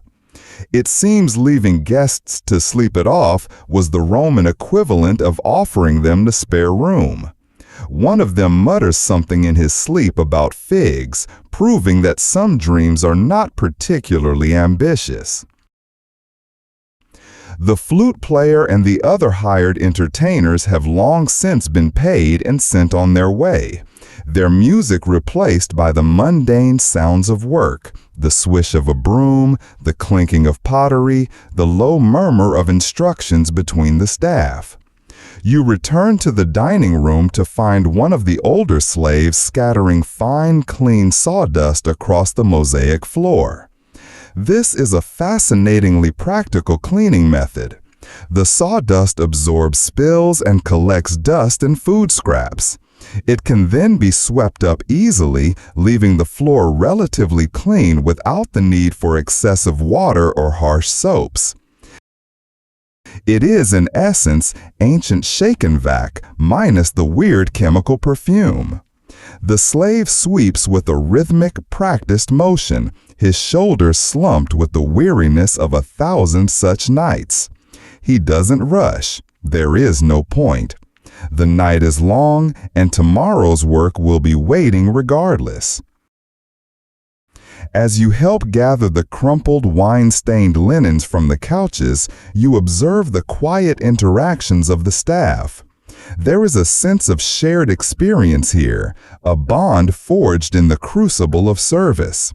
It seems leaving guests to sleep it off was the Roman equivalent of offering them the spare room. One of them mutters something in his sleep about figs, proving that some dreams are not particularly ambitious. The flute player and the other hired entertainers have long since been paid and sent on their way, their music replaced by the mundane sounds of work, the swish of a broom, the clinking of pottery, the low murmur of instructions between the staff. You return to the dining room to find one of the older slaves scattering fine, clean sawdust across the mosaic floor. This is a fascinatingly practical cleaning method. The sawdust absorbs spills and collects dust and food scraps. It can then be swept up easily, leaving the floor relatively clean without the need for excessive water or harsh soaps. It is, in essence, ancient shaken-vac, minus the weird chemical perfume. The slave sweeps with a rhythmic, practiced motion, his shoulders slumped with the weariness of 1,000 such nights. He doesn't rush. There is no point. The night is long, and tomorrow's work will be waiting regardless. As you help gather the crumpled, wine-stained linens from the couches, you observe the quiet interactions of the staff. There is a sense of shared experience here, a bond forged in the crucible of service.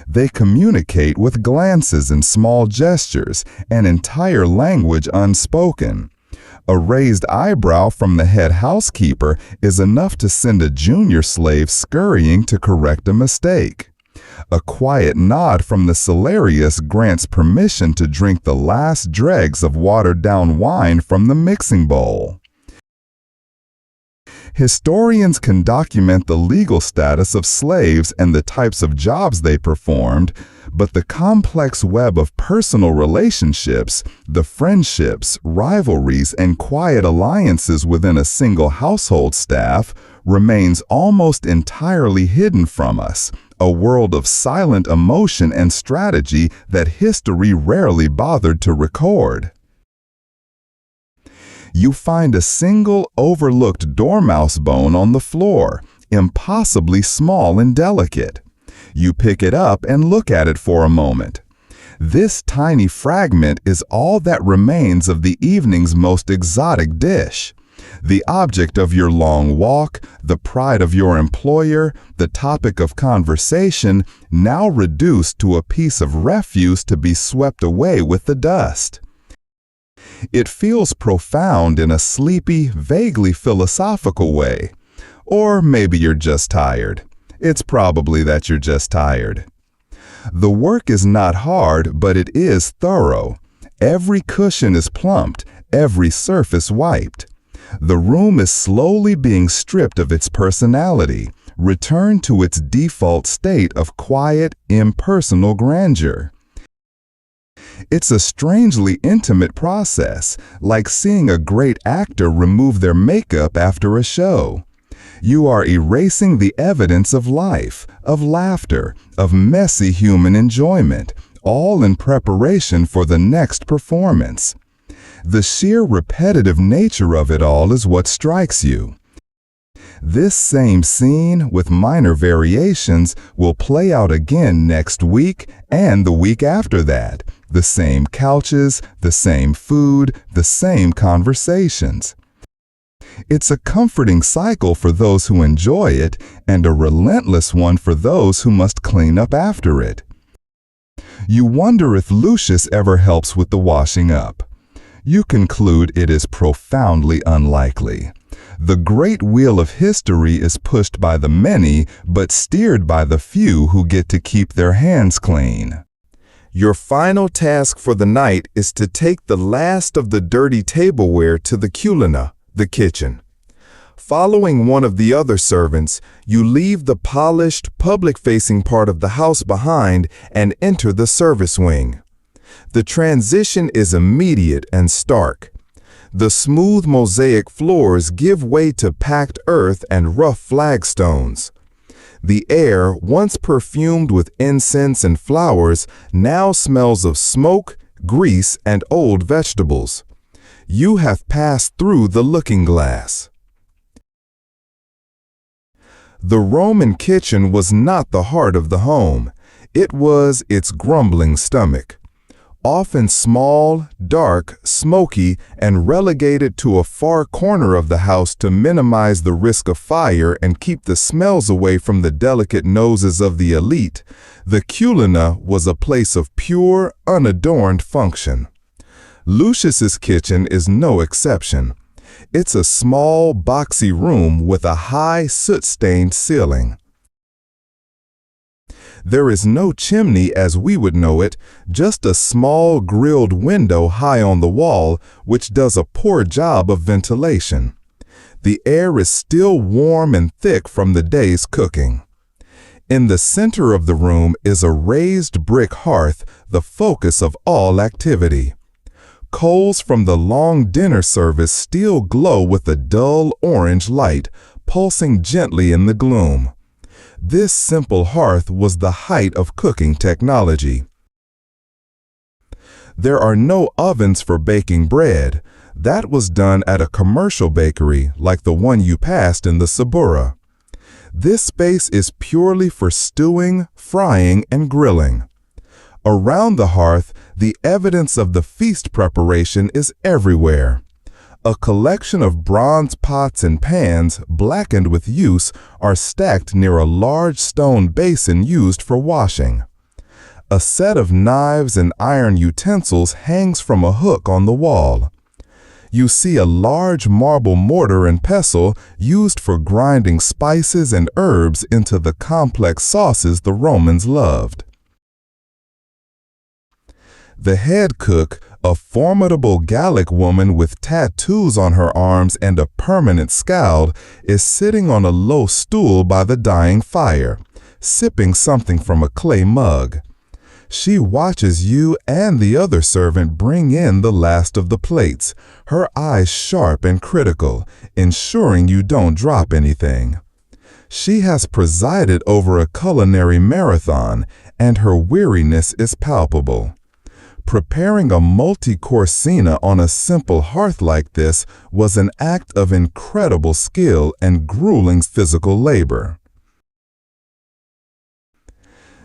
They communicate with glances and small gestures, an entire language unspoken. A raised eyebrow from the head housekeeper is enough to send a junior slave scurrying to correct a mistake. A quiet nod from the salarius grants permission to drink the last dregs of watered-down wine from the mixing bowl. Historians can document the legal status of slaves and the types of jobs they performed, but the complex web of personal relationships, the friendships, rivalries, and quiet alliances within a single household staff remains almost entirely hidden from us, a world of silent emotion and strategy that history rarely bothered to record. You find a single overlooked dormouse bone on the floor, impossibly small and delicate. You pick it up and look at it for a moment. This tiny fragment is all that remains of the evening's most exotic dish. The object of your long walk, the pride of your employer, the topic of conversation, now reduced to a piece of refuse to be swept away with the dust. It feels profound in a sleepy, vaguely philosophical way. Or maybe you're just tired. It's probably that you're just tired. The work is not hard, but it is thorough. Every cushion is plumped, every surface wiped. The room is slowly being stripped of its personality, returned to its default state of quiet, impersonal grandeur. It's a strangely intimate process, like seeing a great actor remove their makeup after a show. You are erasing the evidence of life, of laughter, of messy human enjoyment, all in preparation for the next performance. The sheer repetitive nature of it all is what strikes you. This same scene, with minor variations, will play out again next week and the week after that. The same couches, the same food, the same conversations. It's a comforting cycle for those who enjoy it and a relentless one for those who must clean up after it. You wonder if Lucius ever helps with the washing up. You conclude it is profoundly unlikely. The great wheel of history is pushed by the many, but steered by the few who get to keep their hands clean. Your final task for the night is to take the last of the dirty tableware to the culinary, the kitchen. Following one of the other servants, you leave the polished, public-facing part of the house behind and enter the service wing. The transition is immediate and stark. The smooth mosaic floors give way to packed earth and rough flagstones. The air, once perfumed with incense and flowers, now smells of smoke, grease, and old vegetables. You have passed through the looking glass. The Roman kitchen was not the heart of the home. It was its grumbling stomach. Often small, dark, smoky, and relegated to a far corner of the house to minimize the risk of fire and keep the smells away from the delicate noses of the elite, the culinary was a place of pure, unadorned function. Lucius's kitchen is no exception. It's a small, boxy room with a high, soot-stained ceiling. There is no chimney as we would know it, just a small grilled window high on the wall, which does a poor job of ventilation. The air is still warm and thick from the day's cooking. In the center of the room is a raised brick hearth, the focus of all activity. Coals from the long dinner service still glow with a dull orange light, pulsing gently in the gloom. This simple hearth was the height of cooking technology. There are no ovens for baking bread. That was done at a commercial bakery like the one you passed in the Suburra. This space is purely for stewing, frying, and grilling. Around the hearth, the evidence of the feast preparation is everywhere. A collection of bronze pots and pans, blackened with use, are stacked near a large stone basin used for washing. A set of knives and iron utensils hangs from a hook on the wall. You see a large marble mortar and pestle used for grinding spices and herbs into the complex sauces the Romans loved. The head cook, a formidable Gallic woman with tattoos on her arms and a permanent scowl, is sitting on a low stool by the dying fire, sipping something from a clay mug. She watches you and the other servant bring in the last of the plates, her eyes sharp and critical, ensuring you don't drop anything. She has presided over a culinary marathon, and her weariness is palpable. Preparing a multi-course cena on a simple hearth like this was an act of incredible skill and grueling physical labor.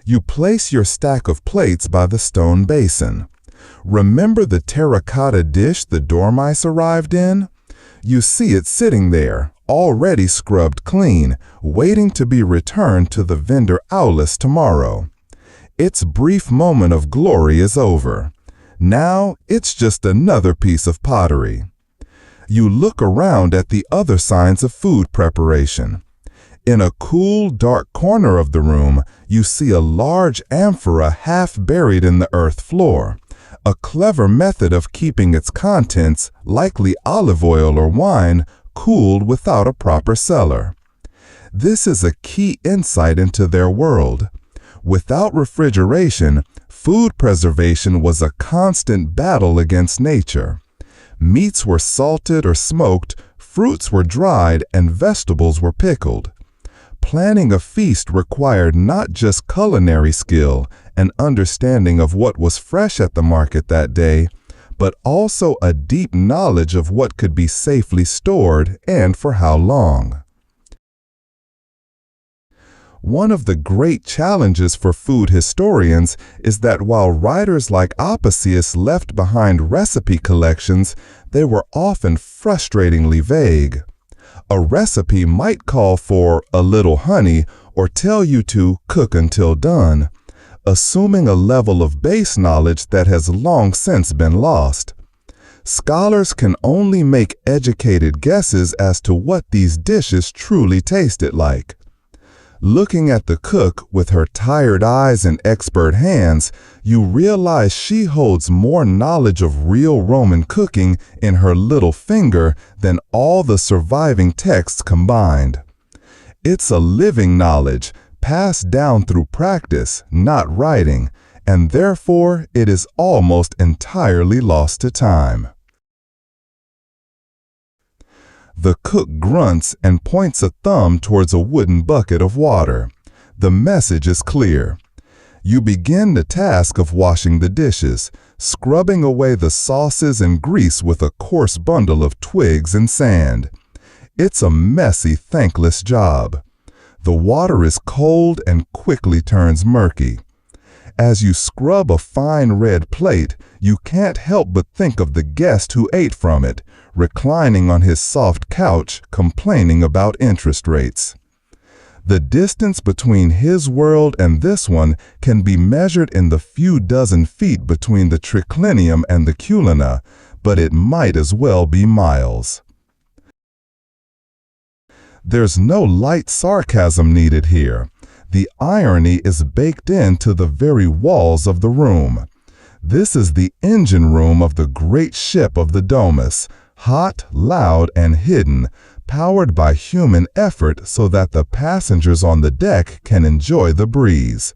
You place your stack of plates by the stone basin. Remember the terracotta dish the dormice arrived in? You see it sitting there, already scrubbed clean, waiting to be returned to the vendor Aulus tomorrow. Its brief moment of glory is over. Now it's just another piece of pottery. You look around at the other signs of food preparation. In a cool, dark corner of the room, you see a large amphora half buried in the earth floor, a clever method of keeping its contents, likely olive oil or wine, cooled without a proper cellar. This is a key insight into their world. Without refrigeration, food preservation was a constant battle against nature. Meats were salted or smoked, fruits were dried, and vegetables were pickled. Planning a feast required not just culinary skill and understanding of what was fresh at the market that day, but also a deep knowledge of what could be safely stored and for how long. One of the great challenges for food historians is that while writers like Apicius left behind recipe collections, they were often frustratingly vague. A recipe might call for a little honey or tell you to cook until done, assuming a level of base knowledge that has long since been lost. Scholars can only make educated guesses as to what these dishes truly tasted like. Looking at the cook with her tired eyes and expert hands, you realize she holds more knowledge of real Roman cooking in her little finger than all the surviving texts combined. It's a living knowledge, passed down through practice, not writing, and therefore it is almost entirely lost to time. The cook grunts and points a thumb towards a wooden bucket of water. The message is clear. You begin the task of washing the dishes, scrubbing away the sauces and grease with a coarse bundle of twigs and sand. It's a messy, thankless job. The water is cold and quickly turns murky. As you scrub a fine red plate, you can't help but think of the guest who ate from it, reclining on his soft couch, complaining about interest rates. The distance between his world and this one can be measured in the few dozen feet between the triclinium and the culina, but it might as well be miles. There's no light sarcasm needed here. The irony is baked into the very walls of the room. This is the engine room of the great ship of the Dormouse, hot, loud, and hidden, powered by human effort so that the passengers on the deck can enjoy the breeze.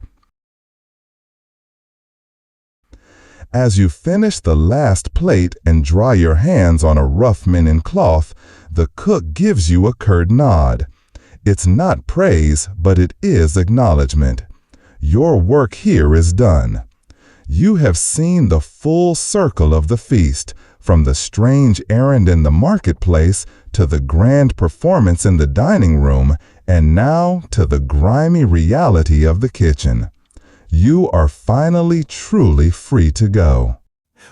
As you finish the last plate and dry your hands on a rough linen cloth, the cook gives you a curt nod. It's not praise, but it is acknowledgement. Your work here is done. You have seen the full circle of the feast, from the strange errand in the marketplace to the grand performance in the dining room, and now to the grimy reality of the kitchen. You are finally truly free to go.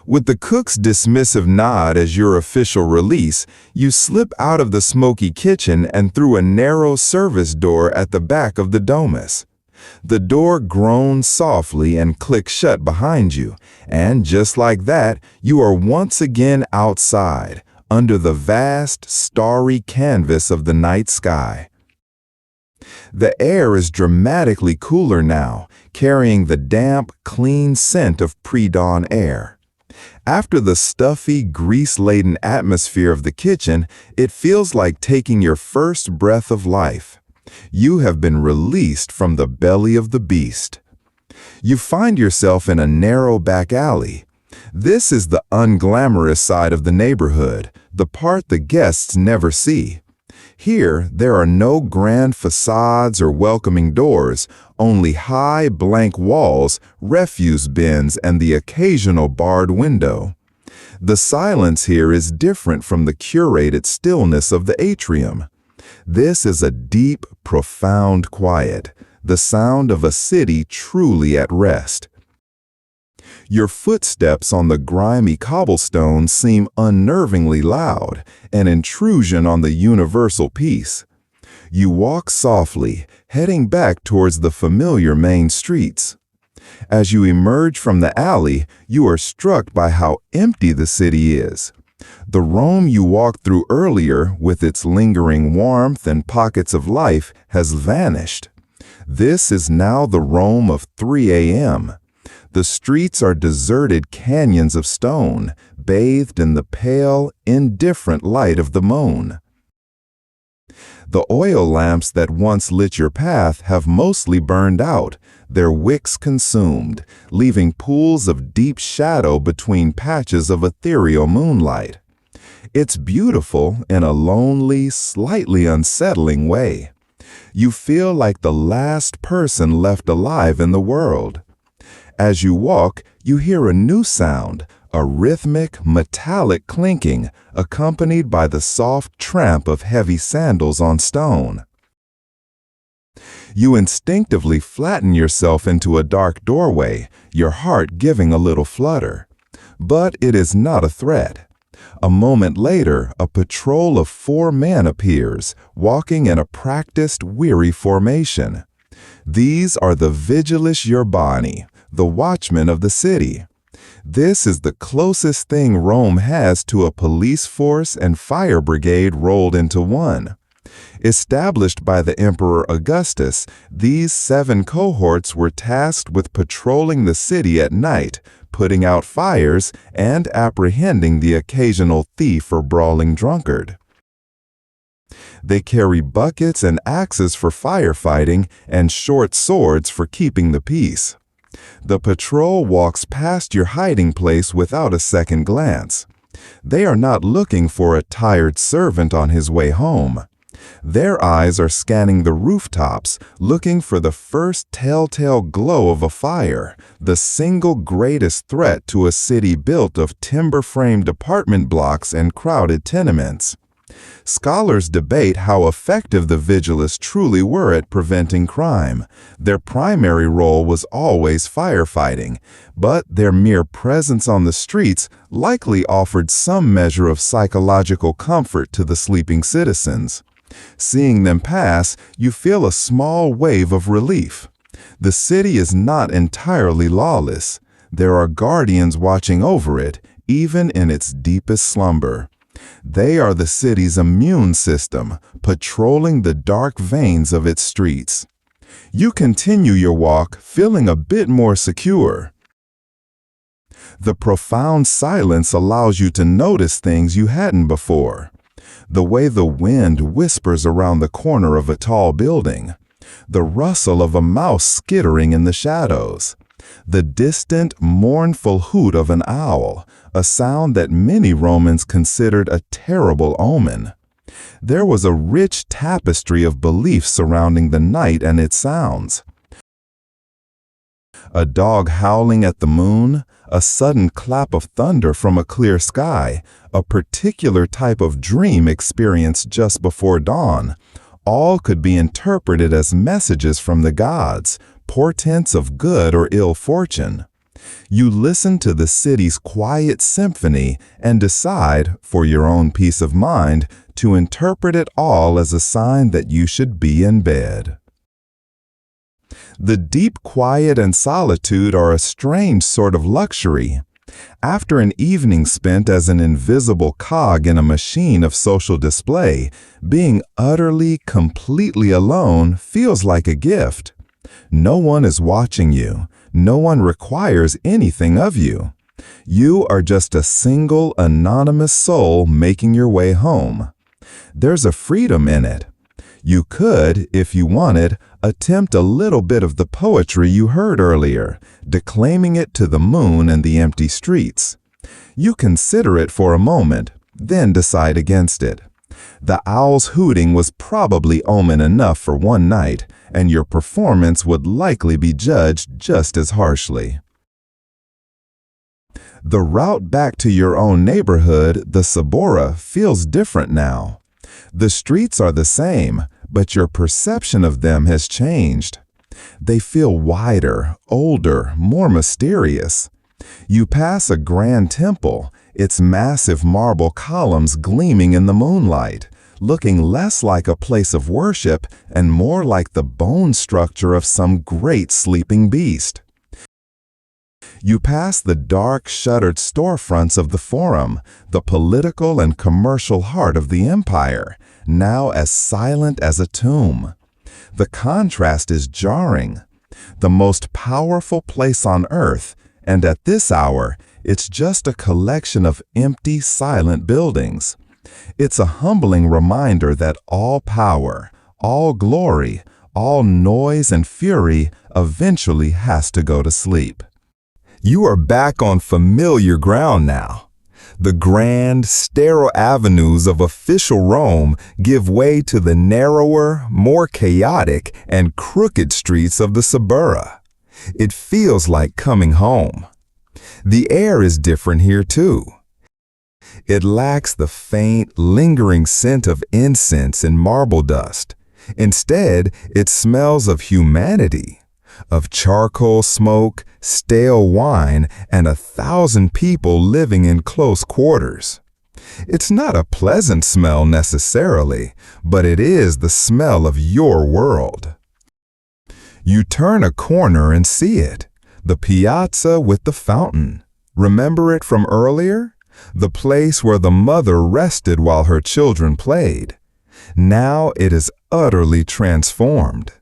With the cook's dismissive nod as your official release, you slip out of the smoky kitchen and through a narrow service door at the back of the Dormouse. The door groans softly and clicks shut behind you, and just like that, you are once again outside, under the vast, starry canvas of the night sky. The air is dramatically cooler now, carrying the damp, clean scent of pre-dawn air. After the stuffy, grease-laden atmosphere of the kitchen, it feels like taking your first breath of life. You have been released from the belly of the beast. You find yourself in a narrow back alley. This is the unglamorous side of the neighborhood, the part the guests never see. Here, there are no grand facades or welcoming doors, only high, blank walls, refuse bins, and the occasional barred window. The silence here is different from the curated stillness of the atrium. This is a deep, profound quiet, the sound of a city truly at rest. Your footsteps on the grimy cobblestones seem unnervingly loud, an intrusion on the universal peace. You walk softly, heading back towards the familiar main streets. As you emerge from the alley, you are struck by how empty the city is. The Rome you walked through earlier, with its lingering warmth and pockets of life, has vanished. This is now the Rome of 3 a.m. The streets are deserted canyons of stone, bathed in the pale, indifferent light of the moon. The oil lamps that once lit your path have mostly burned out, their wicks consumed, leaving pools of deep shadow between patches of ethereal moonlight. It's beautiful in a lonely, slightly unsettling way. You feel like the last person left alive in the world. As you walk, you hear a new sound, a rhythmic, metallic clinking, accompanied by the soft tramp of heavy sandals on stone. You instinctively flatten yourself into a dark doorway, your heart giving a little flutter. But it is not a threat. A moment later, a patrol of 4 men appears, walking in a practiced, weary formation. These are the Vigilis Urbani, the watchmen of the city. This is the closest thing Rome has to a police force and fire brigade rolled into one. Established by the Emperor Augustus, these 7 cohorts were tasked with patrolling the city at night, putting out fires, and apprehending the occasional thief or brawling drunkard. They carry buckets and axes for firefighting and short swords for keeping the peace. The patrol walks past your hiding place without a second glance. They are not looking for a tired servant on his way home. Their eyes are scanning the rooftops, looking for the first telltale glow of a fire, the single greatest threat to a city built of timber-framed apartment blocks and crowded tenements. Scholars debate how effective the Vigilis truly were at preventing crime. Their primary role was always firefighting, but their mere presence on the streets likely offered some measure of psychological comfort to the sleeping citizens. Seeing them pass, you feel a small wave of relief. The city is not entirely lawless. There are guardians watching over it, even in its deepest slumber. They are the city's immune system, patrolling the dark veins of its streets. You continue your walk, feeling a bit more secure. The profound silence allows you to notice things you hadn't before. The way the wind whispers around the corner of a tall building, the rustle of a mouse skittering in the shadows, the distant, mournful hoot of an owl, a sound that many Romans considered a terrible omen. There was a rich tapestry of belief surrounding the night and its sounds. A dog howling at the moon, a sudden clap of thunder from a clear sky, a particular type of dream experienced just before dawn, all could be interpreted as messages from the gods, portents of good or ill fortune. You listen to the city's quiet symphony and decide, for your own peace of mind, to interpret it all as a sign that you should be in bed. The deep quiet and solitude are a strange sort of luxury. After an evening spent as an invisible cog in a machine of social display, being utterly, completely alone feels like a gift. No one is watching you. No one requires anything of you. You are just a single, anonymous soul making your way home. There's a freedom in it. You could, if you wanted, attempt a little bit of the poetry you heard earlier, declaiming it to the moon and the empty streets. You consider it for a moment, then decide against it. The owl's hooting was probably omen enough for one night, and your performance would likely be judged just as harshly. The route back to your own neighborhood, the Sabora, feels different now. The streets are the same, but your perception of them has changed. They feel wider, older, more mysterious. You pass a grand temple, its massive marble columns gleaming in the moonlight, looking less like a place of worship and more like the bone structure of some great sleeping beast. You pass the dark, shuttered storefronts of the Forum, the political and commercial heart of the empire, now as silent as a tomb. The contrast is jarring. The most powerful place on earth, and at this hour, it's just a collection of empty, silent buildings. It's a humbling reminder that all power, all glory, all noise and fury eventually has to go to sleep. You are back on familiar ground now. The grand, sterile avenues of official Rome give way to the narrower, more chaotic, and crooked streets of the Suburra. It feels like coming home. The air is different here too. It lacks the faint, lingering scent of incense and marble dust. Instead, it smells of humanity, of charcoal smoke, stale wine, and 1,000 people living in close quarters. It's not a pleasant smell necessarily, but it is the smell of your world. You turn a corner and see it, the piazza with the fountain. Remember it from earlier? The place where the mother rested while her children played. Now it is utterly transformed.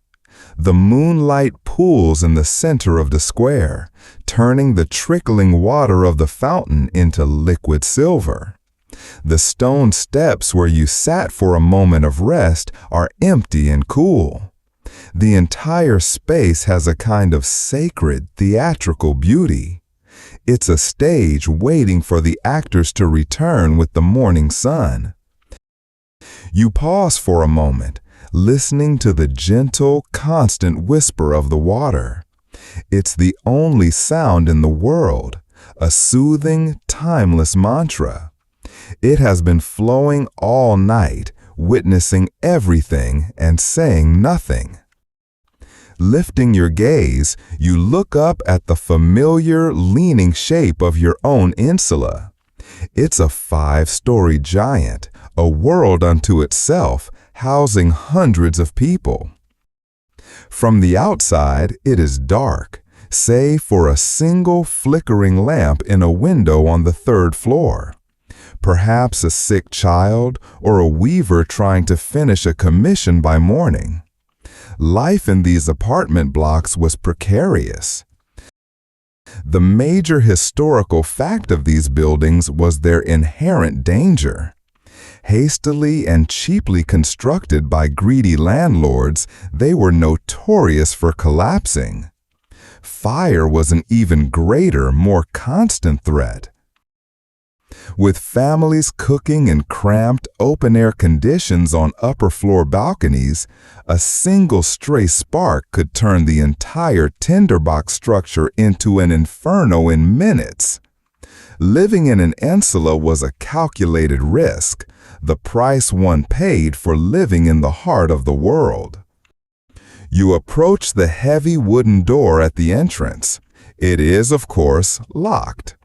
The moonlight pools in the center of the square, turning the trickling water of the fountain into liquid silver. The stone steps where you sat for a moment of rest are empty and cool. The entire space has a kind of sacred, theatrical beauty. It's a stage waiting for the actors to return with the morning sun. You pause for a moment, listening to the gentle, constant whisper of the water. It's the only sound in the world, a soothing, timeless mantra. It has been flowing all night, witnessing everything and saying nothing. Lifting your gaze, you look up at the familiar, leaning shape of your own insula. It's a 5-story giant, a world unto itself, housing hundreds of people. From the outside, it is dark, save for a single flickering lamp in a window on the 3rd floor. Perhaps a sick child or a weaver trying to finish a commission by morning. Life in these apartment blocks was precarious. The major historical fact of these buildings was their inherent danger. Hastily and cheaply constructed by greedy landlords, they were notorious for collapsing. Fire was an even greater, more constant threat. With families cooking in cramped, open-air conditions on upper-floor balconies, a single stray spark could turn the entire tinderbox structure into an inferno in minutes. Living in an insula was a calculated risk, the price one paid for living in the heart of the world. You approach the heavy wooden door at the entrance. It is, of course, locked.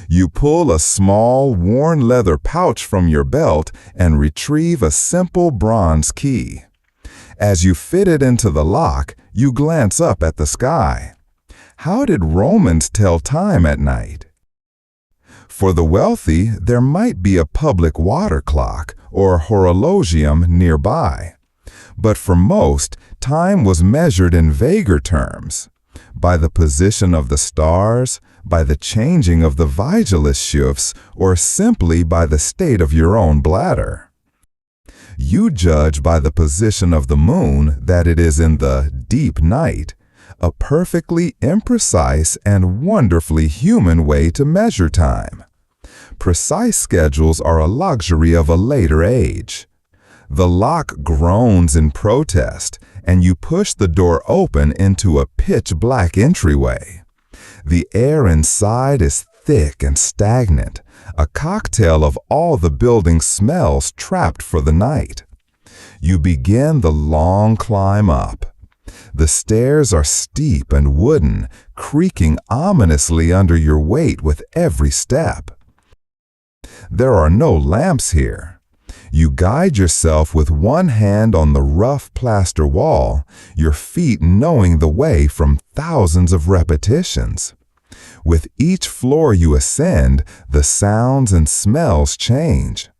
You pull a small, worn leather pouch from your belt and retrieve a simple bronze key. As you fit it into the lock, you glance up at the sky. How did Romans tell time at night? For the wealthy, there might be a public water clock or horologium nearby. But for most, time was measured in vaguer terms, by the position of the stars, by the changing of the vigilus shifts, or simply by the state of your own bladder. You judge by the position of the moon that it is in the deep night, a perfectly imprecise and wonderfully human way to measure time. Precise schedules are a luxury of a later age. The lock groans in protest, and you push the door open into a pitch-black entryway. The air inside is thick and stagnant, a cocktail of all the building's smells trapped for the night. You begin the long climb up. The stairs are steep and wooden, creaking ominously under your weight with every step. There are no lamps here. You guide yourself with one hand on the rough plaster wall, your feet knowing the way from thousands of repetitions. With each floor you ascend, the sounds and smells change.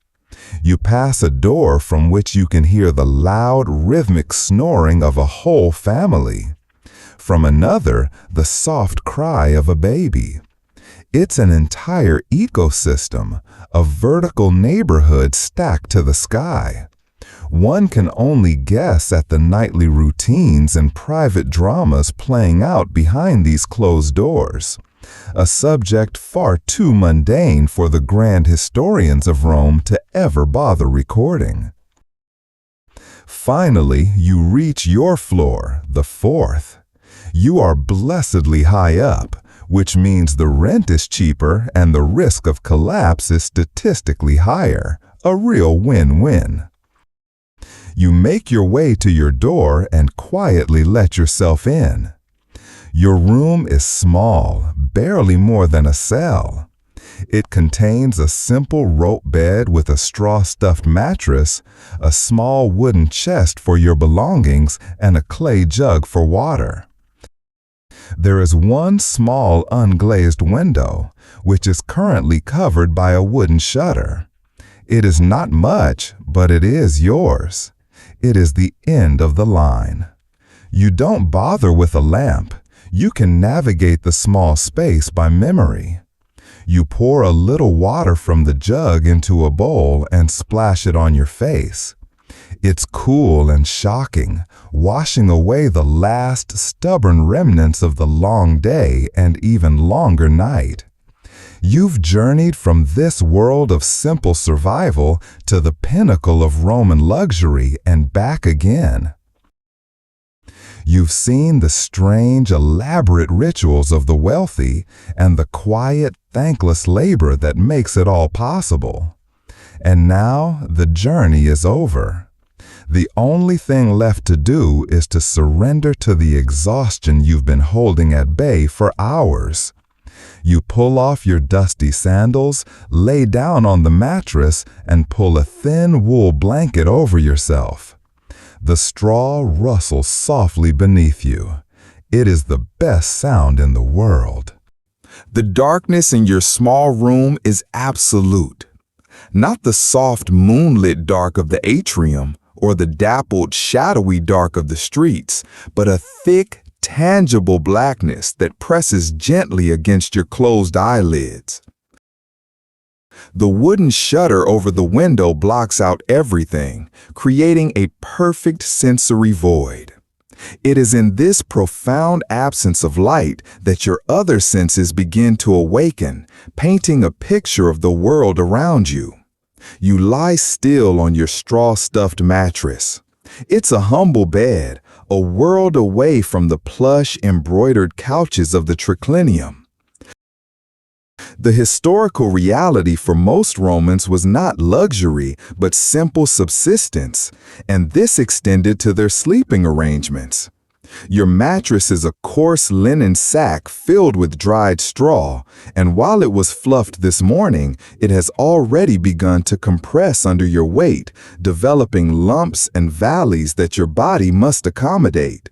You pass a door from which you can hear the loud, rhythmic snoring of a whole family. From another, the soft cry of a baby. It's an entire ecosystem, a vertical neighborhood stacked to the sky. One can only guess at the nightly routines and private dramas playing out behind these closed doors, a subject far too mundane for the grand historians of Rome to ever bother recording. Finally, you reach your floor, the 4th. You are blessedly high up, which means the rent is cheaper and the risk of collapse is statistically higher, a real win-win. You make your way to your door and quietly let yourself in. Your room is small, barely more than a cell. It contains a simple rope bed with a straw-stuffed mattress, a small wooden chest for your belongings, and a clay jug for water. There is one small unglazed window, which is currently covered by a wooden shutter. It is not much, but it is yours. It is the end of the line. You don't bother with a lamp. You can navigate the small space by memory. You pour a little water from the jug into a bowl and splash it on your face. It's cool and shocking, washing away the last stubborn remnants of the long day and even longer night. You've journeyed from this world of simple survival to the pinnacle of Roman luxury and back again. You've seen the strange, elaborate rituals of the wealthy and the quiet, thankless labor that makes it all possible. And now the journey is over. The only thing left to do is to surrender to the exhaustion you've been holding at bay for hours. You pull off your dusty sandals, lay down on the mattress, and pull a thin wool blanket over yourself. The straw rustles softly beneath you. It is the best sound in the world. The darkness in your small room is absolute. Not the soft moonlit dark of the atrium or the dappled, shadowy dark of the streets, but a thick, tangible blackness that presses gently against your closed eyelids. The wooden shutter over the window blocks out everything, creating a perfect sensory void. It is in this profound absence of light that your other senses begin to awaken, painting a picture of the world around you. You lie still on your straw-stuffed mattress. It's a humble bed, a world away from the plush, embroidered couches of the triclinium. The historical reality for most Romans was not luxury, but simple subsistence, and this extended to their sleeping arrangements. Your mattress is a coarse linen sack filled with dried straw, and while it was fluffed this morning, it has already begun to compress under your weight, developing lumps and valleys that your body must accommodate.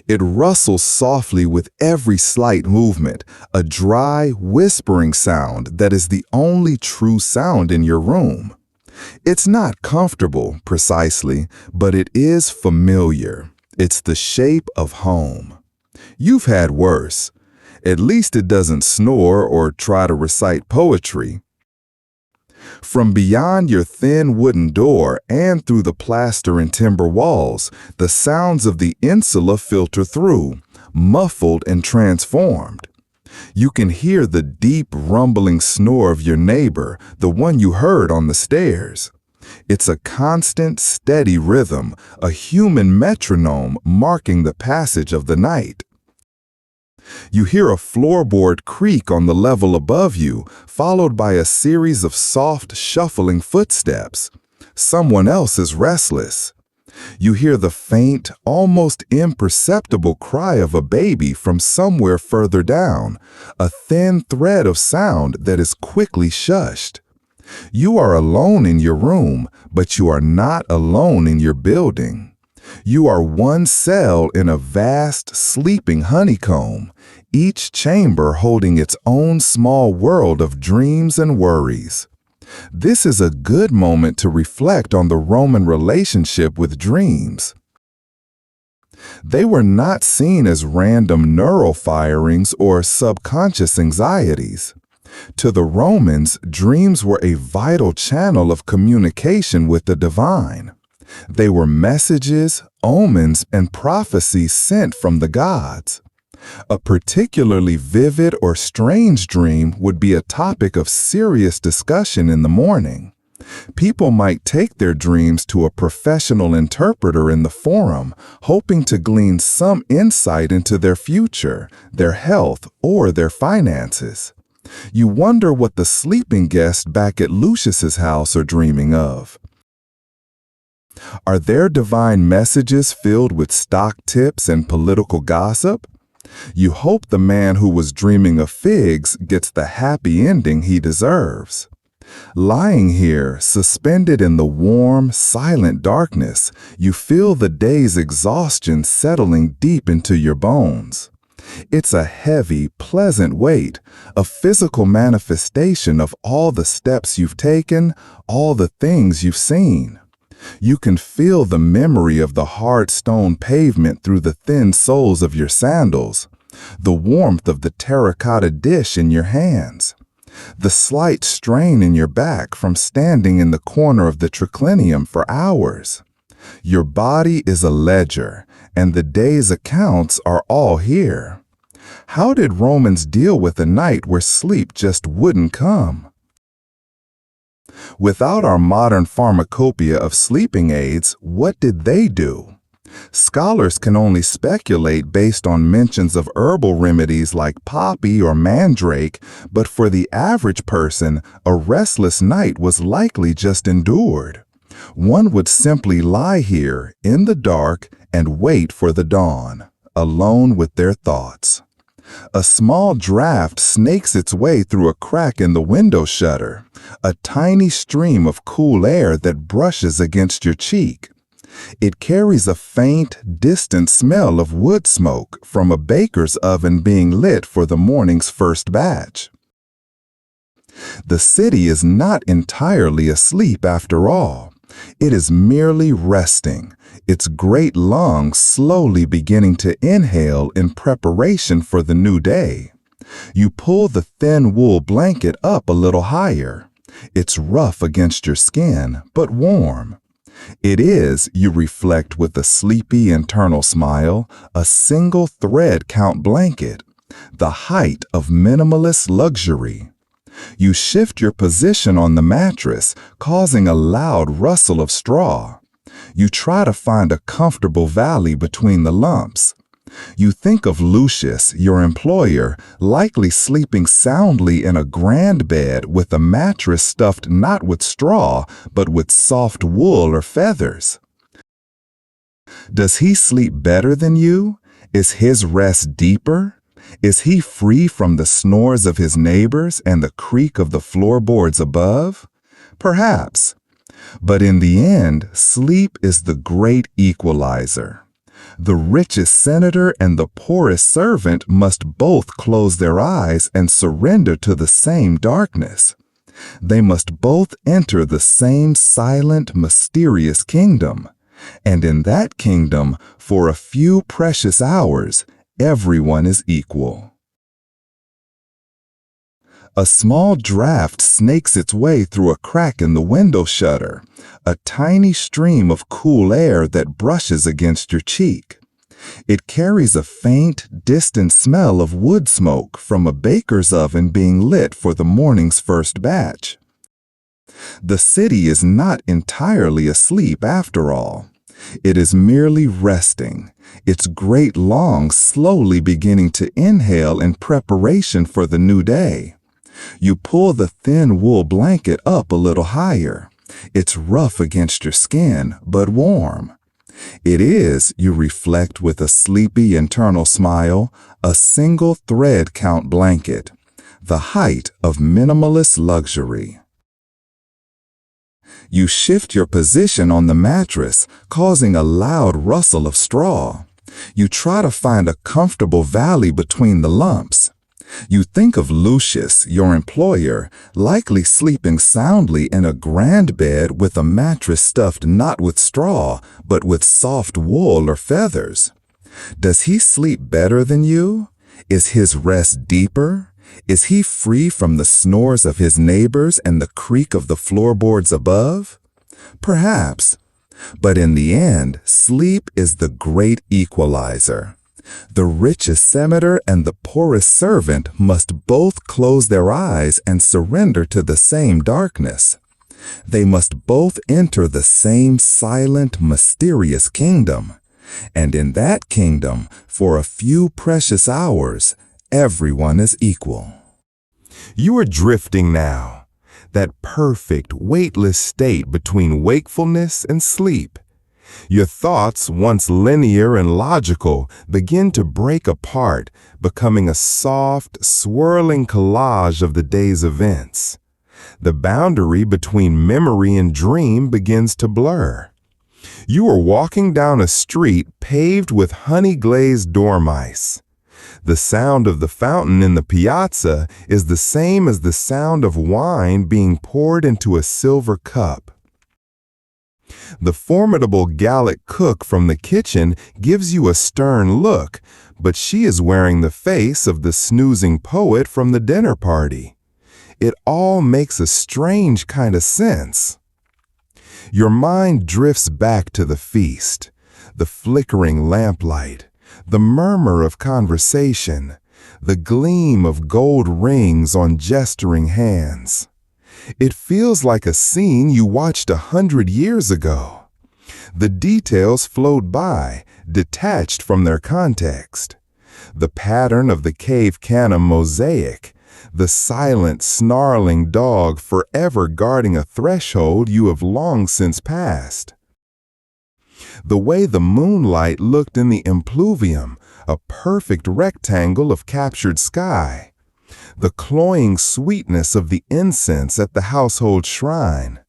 It rustles softly with every slight movement, a dry, whispering sound that is the only true sound in your room. It's not comfortable, precisely, but it is familiar. It's the shape of home. You've had worse. At least it doesn't snore or try to recite poetry. From beyond your thin wooden door and through the plaster and timber walls, the sounds of the insula filter through, muffled and transformed. You can hear the deep rumbling snore of your neighbor, the one you heard on the stairs. It's a constant, steady rhythm, a human metronome marking the passage of the night. You hear a floorboard creak on the level above you, followed by a series of soft, shuffling footsteps. Someone else is restless. You hear the faint, almost imperceptible cry of a baby from somewhere further down, a thin thread of sound that is quickly shushed. You are alone in your room, but you are not alone in your building. You are one cell in a vast, sleeping honeycomb, each chamber holding its own small world of dreams and worries. This is a good moment to reflect on the Roman relationship with dreams. They were not seen as random neural firings or subconscious anxieties. To the Romans, dreams were a vital channel of communication with the divine. They were messages, omens, and prophecies sent from the gods. A particularly vivid or strange dream would be a topic of serious discussion in the morning. People might take their dreams to a professional interpreter in the forum, hoping to glean some insight into their future, their health, or their finances. You wonder what the sleeping guests back at Lucius's house are dreaming of. Are there divine messages filled with stock tips and political gossip? You hope the man who was dreaming of figs gets the happy ending he deserves. Lying here, suspended in the warm, silent darkness, you feel the day's exhaustion settling deep into your bones. It's a heavy, pleasant weight, a physical manifestation of all the steps you've taken, all the things you've seen. You can feel the memory of the hard stone pavement through the thin soles of your sandals, the warmth of the terracotta dish in your hands, the slight strain in your back from standing in the corner of the triclinium for hours. Your body is a ledger, and the day's accounts are all here. How did Romans deal with a night where sleep just wouldn't come? Without our modern pharmacopoeia of sleeping aids, what did they do? Scholars can only speculate based on mentions of herbal remedies like poppy or mandrake, but for the average person, a restless night was likely just endured. One would simply lie here in the dark and wait for the dawn, alone with their thoughts. A small draft snakes its way through a crack in the window shutter, a tiny stream of cool air that brushes against your cheek. It carries a faint, distant smell of wood smoke from a baker's oven being lit for the morning's first batch. The city is not entirely asleep after all. It is merely resting, its great lungs slowly beginning to inhale in preparation for the new day. You pull the thin wool blanket up a little higher. It's rough against your skin, but warm. It is, you reflect with a sleepy internal smile, a single thread count blanket, the height of minimalist luxury. You shift your position on the mattress, causing a loud rustle of straw. You try to find a comfortable valley between the lumps. You think of Lucius, your employer, likely sleeping soundly in a grand bed with a mattress stuffed not with straw, but with soft wool or feathers. Does he sleep better than you? Is his rest deeper? Is he free from the snores of his neighbors and the creak of the floorboards above? Perhaps. But in the end, sleep is the great equalizer. The richest senator and the poorest servant must both close their eyes and surrender to the same darkness. They must both enter the same silent, mysterious kingdom. And in that kingdom, for a few precious hours, everyone is equal. A small draft snakes its way through a crack in the window shutter, a tiny stream of cool air that brushes against your cheek. It carries a faint, distant smell of wood smoke from a baker's oven being lit for the morning's first batch. The city is not entirely asleep after all. It is merely resting, its great lungs slowly beginning to inhale in preparation for the new day. You pull the thin wool blanket up a little higher. It's rough against your skin, but warm. It is, you reflect with a sleepy internal smile, a single thread count blanket, the height of minimalist luxury. You shift your position on the mattress, causing a loud rustle of straw. You try to find a comfortable valley between the lumps. You think of Lucius, your employer, likely sleeping soundly in a grand bed with a mattress stuffed not with straw, but with soft wool or feathers. Does he sleep better than you? Is his rest deeper? Is he free from the snores of his neighbors and the creak of the floorboards above? Perhaps. But in the end, sleep is the great equalizer. The richest senator and the poorest servant must both close their eyes and surrender to the same darkness. They must both enter the same silent, mysterious kingdom. And in that kingdom, for a few precious hours, everyone is equal. You are drifting now, that perfect, weightless state between wakefulness and sleep. Your thoughts, once linear and logical, begin to break apart, becoming a soft, swirling collage of the day's events. The boundary between memory and dream begins to blur. You are walking down a street paved with honey-glazed dormice. The sound of the fountain in the piazza is the same as the sound of wine being poured into a silver cup. The formidable Gallic cook from the kitchen gives you a stern look, but she is wearing the face of the snoozing poet from the dinner party. It all makes a strange kind of sense. Your mind drifts back to the feast, the flickering lamplight, the murmur of conversation, the gleam of gold rings on gesturing hands. It feels like a scene you watched 100 years ago. The details flowed by, detached from their context. The pattern of the cave canem mosaic, the silent, snarling dog forever guarding a threshold you have long since passed. The way the moonlight looked in the impluvium, a perfect rectangle of captured sky. The cloying sweetness of the incense at the household shrine.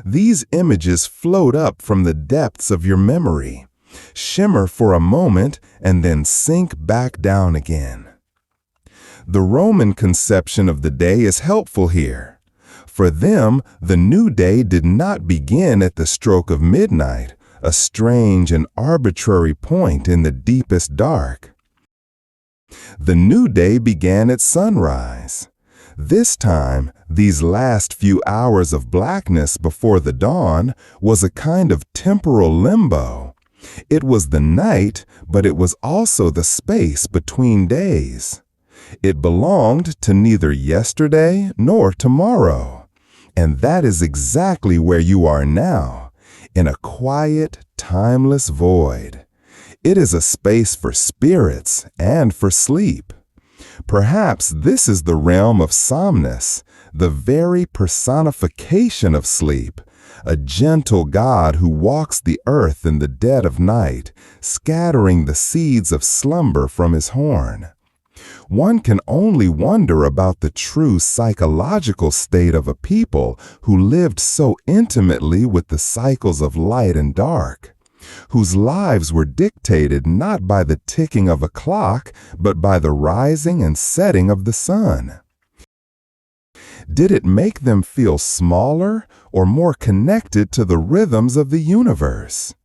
These images float up from the depths of your memory, shimmer for a moment, and then sink back down again. The Roman conception of the day is helpful here. For them, the new day did not begin at the stroke of midnight, a strange and arbitrary point in the deepest dark. The new day began at sunrise. This time, these last few hours of blackness before the dawn was a kind of temporal limbo. It was the night, but it was also the space between days. It belonged to neither yesterday nor tomorrow. And that is exactly where you are now, in a quiet, timeless void. It is a space for spirits and for sleep. Perhaps this is the realm of somnus, the very personification of sleep, a gentle God who walks the earth in the dead of night, scattering the seeds of slumber from his horn. One can only wonder about the true psychological state of a people who lived so intimately with the cycles of light and dark, whose lives were dictated not by the ticking of a clock, but by the rising and setting of the sun. Did it make them feel smaller or more connected to the rhythms of the universe?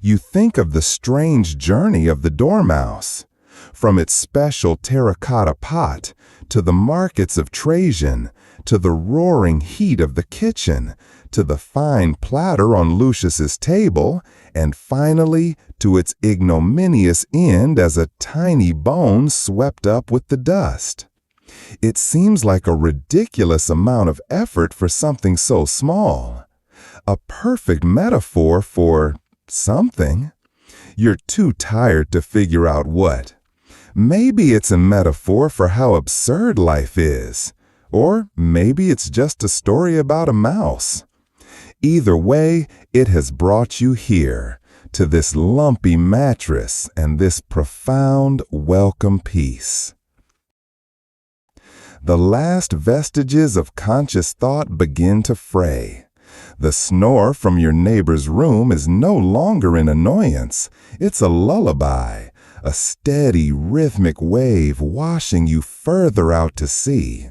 You think of the strange journey of the dormouse, from its special terracotta pot, to the markets of Trajan, to the roaring heat of the kitchen, to the fine platter on Lucius's table, and finally to its ignominious end as a tiny bone swept up with the dust. It seems like a ridiculous amount of effort for something so small. A perfect metaphor for something. You're too tired to figure out what. Maybe it's a metaphor for how absurd life is. Or maybe it's just a story about a mouse. Either way, it has brought you here, to this lumpy mattress and this profound welcome peace. The last vestiges of conscious thought begin to fray. The snore from your neighbor's room is no longer an annoyance. It's a lullaby, a steady, rhythmic wave washing you further out to sea.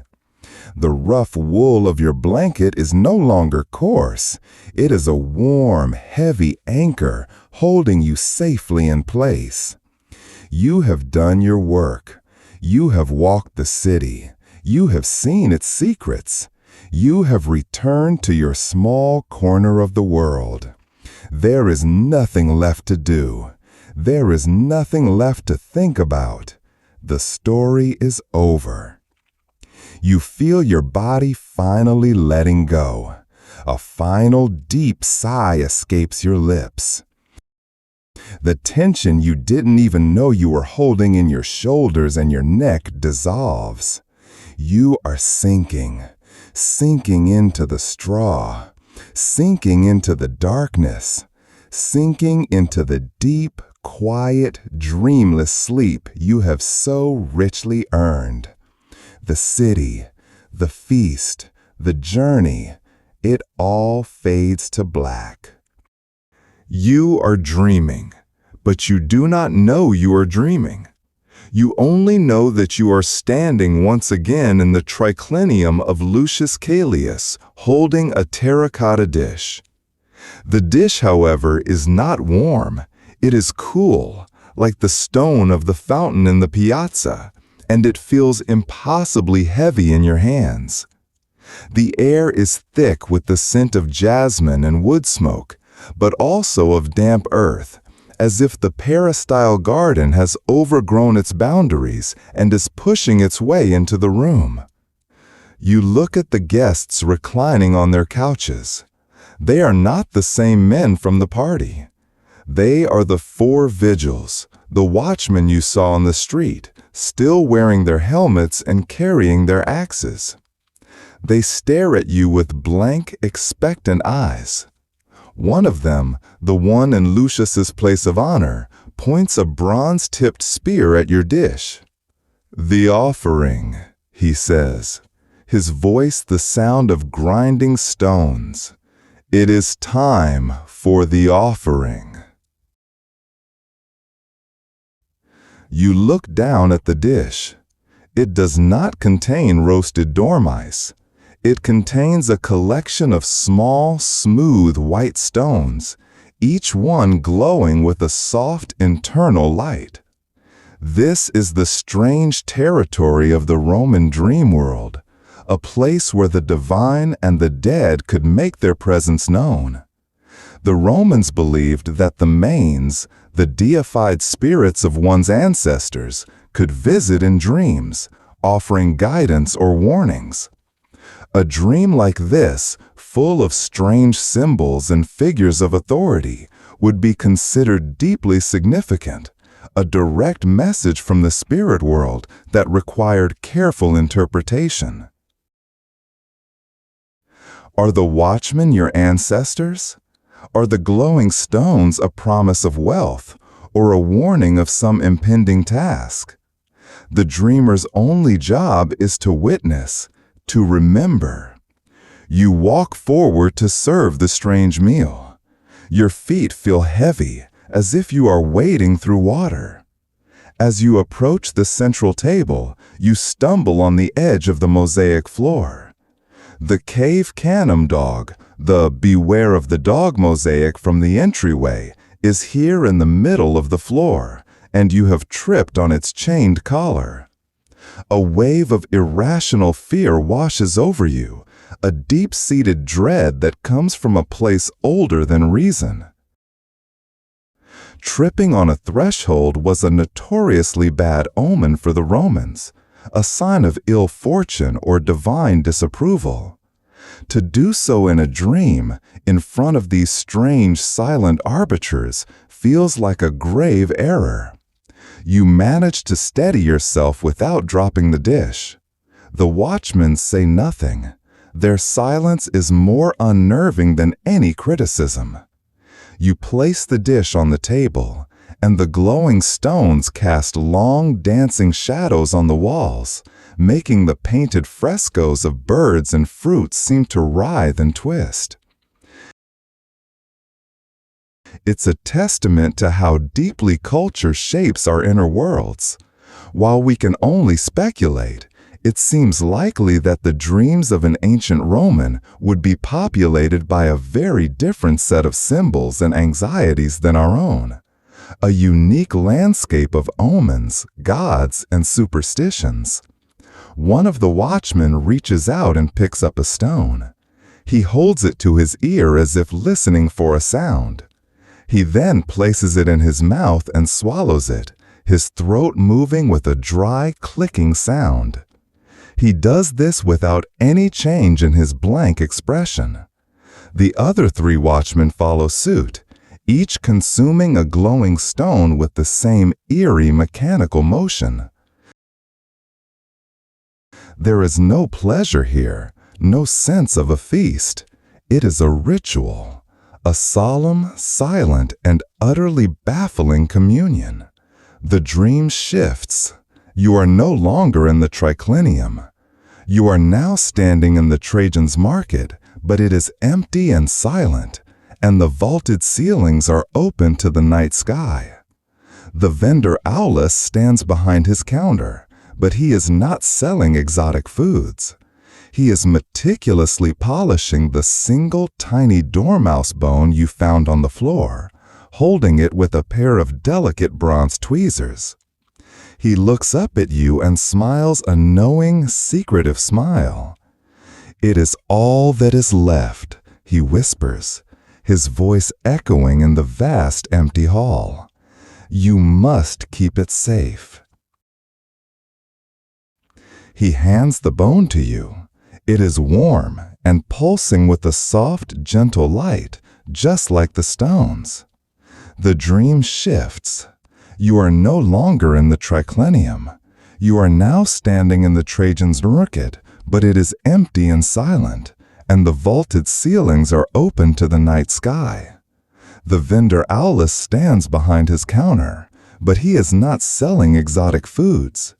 The rough wool of your blanket is no longer coarse. It is a warm, heavy anchor holding you safely in place. You have done your work. You have walked the city. You have seen its secrets. You have returned to your small corner of the world. There is nothing left to do. There is nothing left to think about. The story is over. You feel your body finally letting go. A final deep sigh escapes your lips. The tension you didn't even know you were holding in your shoulders and your neck dissolves. You are sinking into the straw, sinking into the darkness, sinking into the deep, quiet, dreamless sleep you have so richly earned. The city, the feast, the journey, it all fades to black. You are dreaming, but you do not know you are dreaming. You only know that you are standing once again in the triclinium of Lucius Caelius, holding a terracotta dish. The dish, however, is not warm. It is cool, like the stone of the fountain in the piazza, and it feels impossibly heavy in your hands. The air is thick with the scent of jasmine and wood smoke, but also of damp earth, as if the peristyle garden has overgrown its boundaries and is pushing its way into the room. You look at the guests reclining on their couches. They are not the same men from the party. They are the 4 vigils, the watchmen you saw on the street, still wearing their helmets and carrying their axes. They stare at you with blank, expectant eyes. One of them, the one in Lucius's place of honor, points a bronze-tipped spear at your dish. "The offering," he says, his voice the sound of grinding stones. "It is time for the offering." You look down at the dish. It does not contain roasted dormice. It contains a collection of small, smooth white stones, each one glowing with a soft internal light. This is the strange territory of the Roman dream world, a place where the divine and the dead could make their presence known. The Romans believed that the manes, the deified spirits of one's ancestors, could visit in dreams, offering guidance or warnings. A dream like this, full of strange symbols and figures of authority, would be considered deeply significant, a direct message from the spirit world that required careful interpretation. Are the watchmen your ancestors? Are the glowing stones a promise of wealth or a warning of some impending task? The dreamer's only job is to witness, to remember. You walk forward to serve the strange meal. Your feet feel heavy, as if you are wading through water. As you approach the central table, you stumble on the edge of the mosaic floor. The cave canem dog, the beware of the dog mosaic from the entryway, is here in the middle of the floor, and you have tripped on its chained collar. A wave of irrational fear washes over you, a deep-seated dread that comes from a place older than reason. Tripping on a threshold was a notoriously bad omen for the Romans, a sign of ill fortune or divine disapproval. To do so in a dream, in front of these strange silent arbiters, feels like a grave error. You manage to steady yourself without dropping the dish. The watchmen say nothing. Their silence is more unnerving than any criticism. You place the dish on the table, and the glowing stones cast long dancing shadows on the walls, making the painted frescoes of birds and fruits seem to writhe and twist. It's a testament to how deeply culture shapes our inner worlds. While we can only speculate, it seems likely that the dreams of an ancient Roman would be populated by a very different set of symbols and anxieties than our own. A unique landscape of omens, gods, and superstitions. One of the watchmen reaches out and picks up a stone. He holds it to his ear as if listening for a sound. He then places it in his mouth and swallows it, his throat moving with a dry, clicking sound. He does this without any change in his blank expression. The other 3 watchmen follow suit, each consuming a glowing stone with the same eerie mechanical motion. There is no pleasure here, no sense of a feast. It is a ritual, A solemn, silent, and utterly baffling communion. The dream shifts. You are no longer in the triclinium. You are now standing in the Trajan's market, but it is empty and silent, and the vaulted ceilings are open to the night sky. The vendor Aulus stands behind his counter, but he is not selling exotic foods. He is meticulously polishing the single tiny dormouse bone you found on the floor, holding it with a pair of delicate bronze tweezers. He looks up at you and smiles a knowing, secretive smile. "It is all that is left," he whispers, his voice echoing in the vast empty hall. "You must keep it safe." He hands the bone to you. It is warm and pulsing with a soft, gentle light, just like the stones. The dream shifts. You are no longer in the triclinium. You are now standing in the Trajan's market, but it is empty and silent, and the vaulted ceilings are open to the night sky. The vendor Aulus stands behind his counter, but he is not selling exotic foods.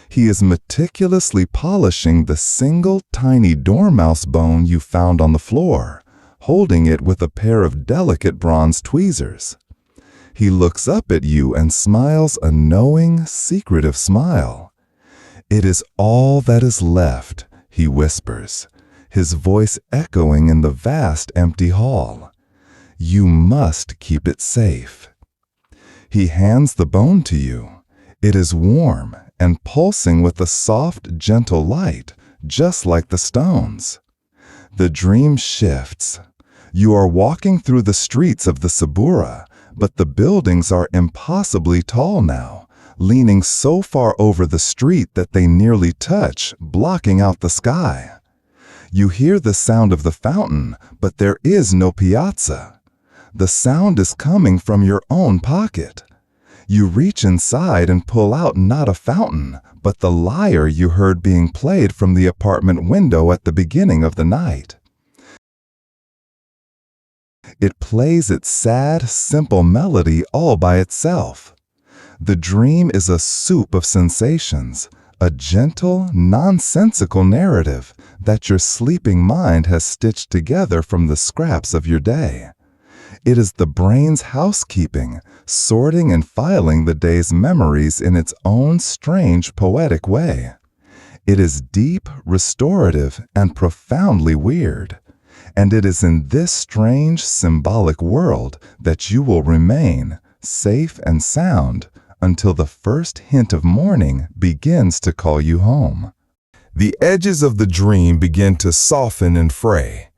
He is meticulously polishing the single tiny dormouse bone you found on the floor, holding it with a pair of delicate bronze tweezers. He looks up at you and smiles a knowing, secretive smile. "It is all that is left," he whispers, his voice echoing in the vast empty hall. "You must keep it safe." He hands the bone to you. It is warm and pulsing with a soft, gentle light, just like the stones. The dream shifts. You are walking through the streets of the Subura, but the buildings are impossibly tall now, leaning so far over the street that they nearly touch, blocking out the sky. You hear the sound of the fountain, but there is no piazza. The sound is coming from your own pocket. You reach inside and pull out not a fountain, but the lyre you heard being played from the apartment window at the beginning of the night. It plays its sad, simple melody all by itself. The dream is a soup of sensations, a gentle, nonsensical narrative that your sleeping mind has stitched together from the scraps of your day. It is the brain's housekeeping, sorting and filing the day's memories in its own strange, poetic way. It is deep, restorative, and profoundly weird. And it is in this strange, symbolic world that you will remain, safe and sound, until the first hint of morning begins to call you home. The edges of the dream begin to soften and fray.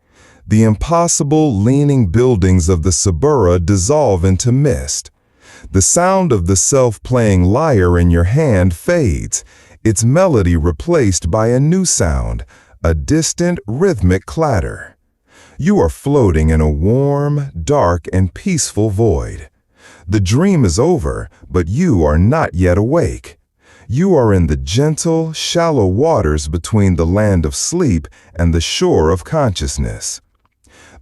The impossible, leaning buildings of the Subura dissolve into mist. The sound of the self-playing lyre in your hand fades, its melody replaced by a new sound, a distant, rhythmic clatter. You are floating in a warm, dark, and peaceful void. The dream is over, but you are not yet awake. You are in the gentle, shallow waters between the land of sleep and the shore of consciousness.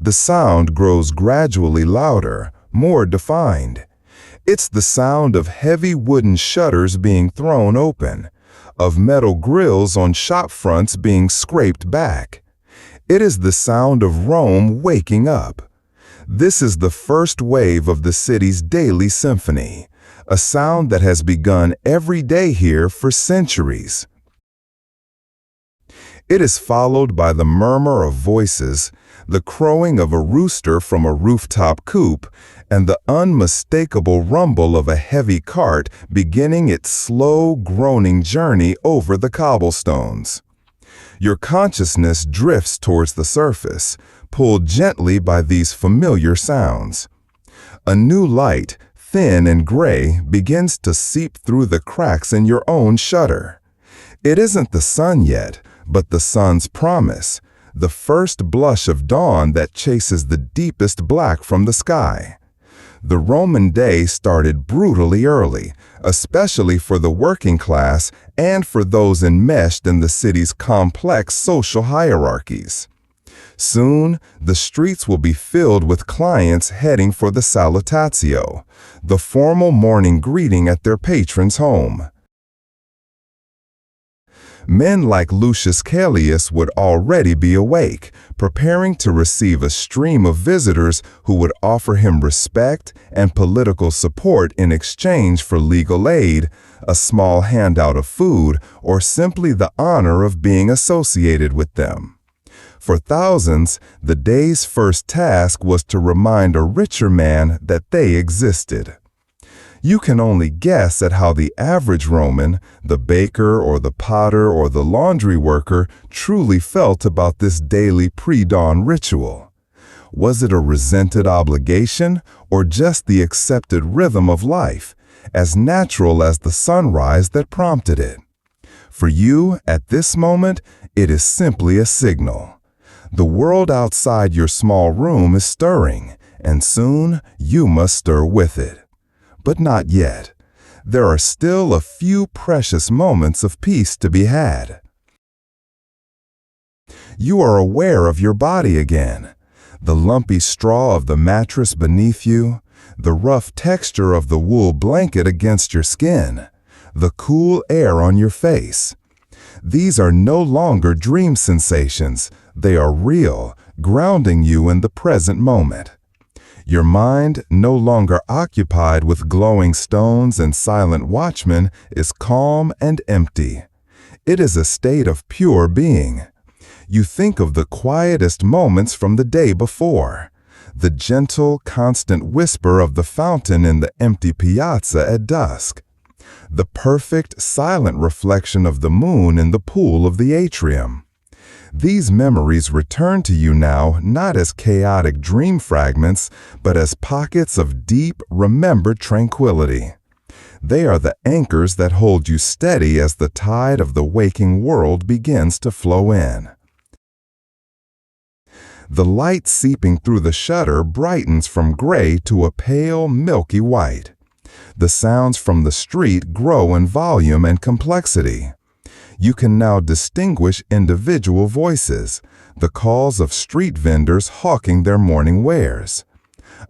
The sound grows gradually louder, more defined. It's the sound of heavy wooden shutters being thrown open, of metal grills on shop fronts being scraped back. It is the sound of Rome waking up. This is the first wave of the city's daily symphony, a sound that has begun every day here for centuries. It is followed by the murmur of voices, the crowing of a rooster from a rooftop coop, and the unmistakable rumble of a heavy cart beginning its slow, groaning journey over the cobblestones. Your consciousness drifts towards the surface, pulled gently by these familiar sounds. A new light, thin and gray, begins to seep through the cracks in your own shutter. It isn't the sun yet, but the sun's promise, the first blush of dawn that chases the deepest black from the sky. The Roman day started brutally early, especially for the working class and for those enmeshed in the city's complex social hierarchies. Soon, the streets will be filled with clients heading for the salutatio, the formal morning greeting at their patron's home. Men like Lucius Caelius would already be awake, preparing to receive a stream of visitors who would offer him respect and political support in exchange for legal aid, a small handout of food, or simply the honor of being associated with them. For thousands, the day's first task was to remind a richer man that they existed. You can only guess at how the average Roman, the baker or the potter or the laundry worker, truly felt about this daily pre-dawn ritual. Was it a resented obligation or just the accepted rhythm of life, as natural as the sunrise that prompted it? For you, at this moment, it is simply a signal. The world outside your small room is stirring, and soon you must stir with it. But not yet. There are still a few precious moments of peace to be had. You are aware of your body again. The lumpy straw of the mattress beneath you, the rough texture of the wool blanket against your skin, the cool air on your face. These are no longer dream sensations. They are real, grounding you in the present moment. Your mind, no longer occupied with glowing stones and silent watchmen, is calm and empty. It is a state of pure being. You think of the quietest moments from the day before, the gentle, constant whisper of the fountain in the empty piazza at dusk, the perfect, silent reflection of the moon in the pool of the atrium. These memories return to you now not as chaotic dream fragments, but as pockets of deep, remembered tranquility. They are the anchors that hold you steady as the tide of the waking world begins to flow in. The light seeping through the shutter brightens from gray to a pale, milky white. The sounds from the street grow in volume and complexity. You can now distinguish individual voices, the calls of street vendors hawking their morning wares,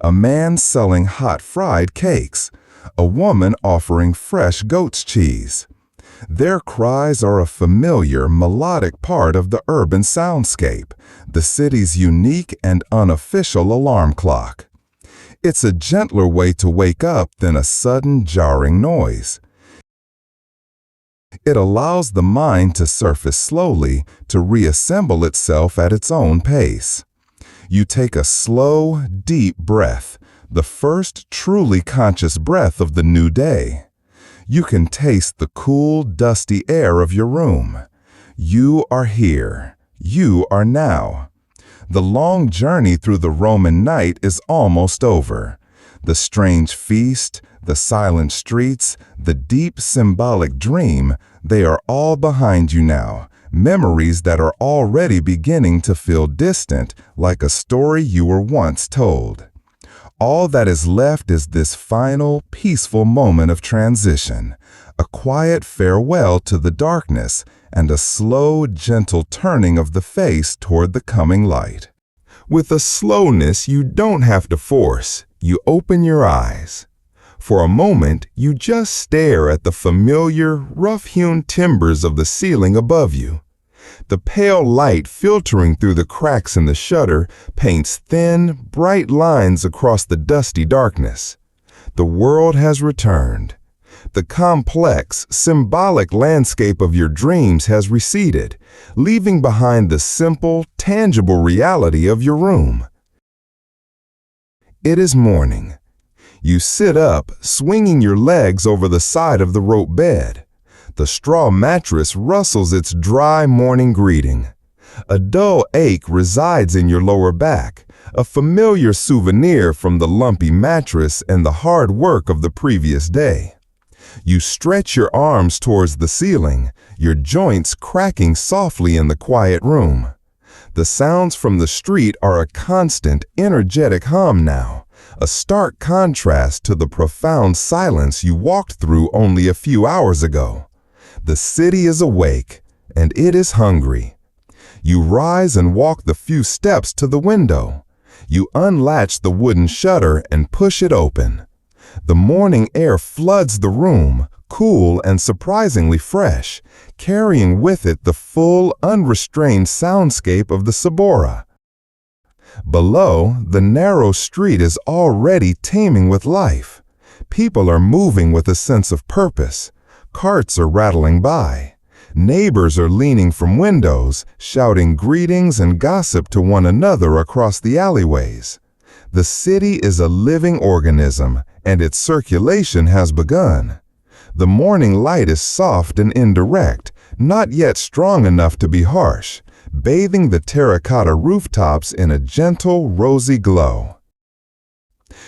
a man selling hot fried cakes, a woman offering fresh goat's cheese. Their cries are a familiar, melodic part of the urban soundscape, the city's unique and unofficial alarm clock. It's a gentler way to wake up than a sudden, jarring noise. It allows the mind to surface slowly, to reassemble itself at its own pace. You take a slow, deep breath, the first truly conscious breath of the new day. You can taste the cool, dusty air of your room. You are here. You are now. The long journey through the Roman night is almost over. The strange feast, the silent streets, the deep symbolic dream, they are all behind you now, memories that are already beginning to feel distant, like a story you were once told. All that is left is this final, peaceful moment of transition, a quiet farewell to the darkness, and a slow, gentle turning of the face toward the coming light. With a slowness you don't have to force, you open your eyes. For a moment, you just stare at the familiar, rough-hewn timbers of the ceiling above you. The pale light filtering through the cracks in the shutter paints thin, bright lines across the dusty darkness. The world has returned. The complex, symbolic landscape of your dreams has receded, leaving behind the simple, tangible reality of your room. It is morning. You sit up, swinging your legs over the side of the rope bed. The straw mattress rustles its dry morning greeting. A dull ache resides in your lower back, a familiar souvenir from the lumpy mattress and the hard work of the previous day. You stretch your arms towards the ceiling, your joints cracking softly in the quiet room. The sounds from the street are a constant, energetic hum now, a stark contrast to the profound silence you walked through only a few hours ago. The city is awake, and it is hungry. You rise and walk the few steps to the window. You unlatch the wooden shutter and push it open. The morning air floods the room, cool and surprisingly fresh, carrying with it the full, unrestrained soundscape of the Sabora. Below, the narrow street is already teeming with life. People are moving with a sense of purpose. Carts are rattling by. Neighbors are leaning from windows, shouting greetings and gossip to one another across the alleyways. The city is a living organism, and its circulation has begun. The morning light is soft and indirect, not yet strong enough to be harsh, bathing the terracotta rooftops in a gentle, rosy glow.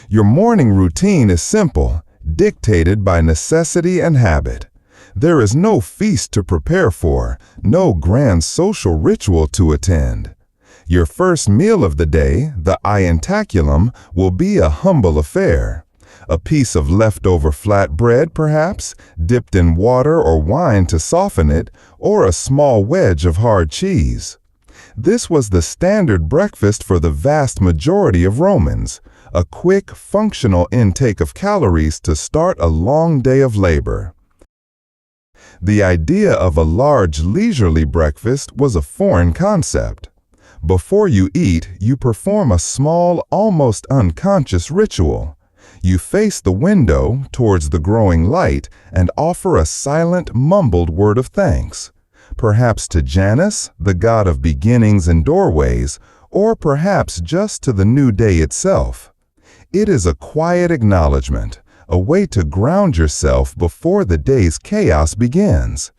Your morning routine is simple, dictated by necessity and habit. There is no feast to prepare for, no grand social ritual to attend. Your first meal of the day, the ientaculum, will be a humble affair. A piece of leftover flat bread, perhaps, dipped in water or wine to soften it, or a small wedge of hard cheese. This was the standard breakfast for the vast majority of Romans, a quick, functional intake of calories to start a long day of labor. The idea of a large, leisurely breakfast was a foreign concept. Before you eat, you perform a small, almost unconscious ritual. You face the window towards the growing light and offer a silent, mumbled word of thanks. Perhaps to Janus, the god of beginnings and doorways, or perhaps just to the new day itself. It is a quiet acknowledgement, a way to ground yourself before the day's chaos begins.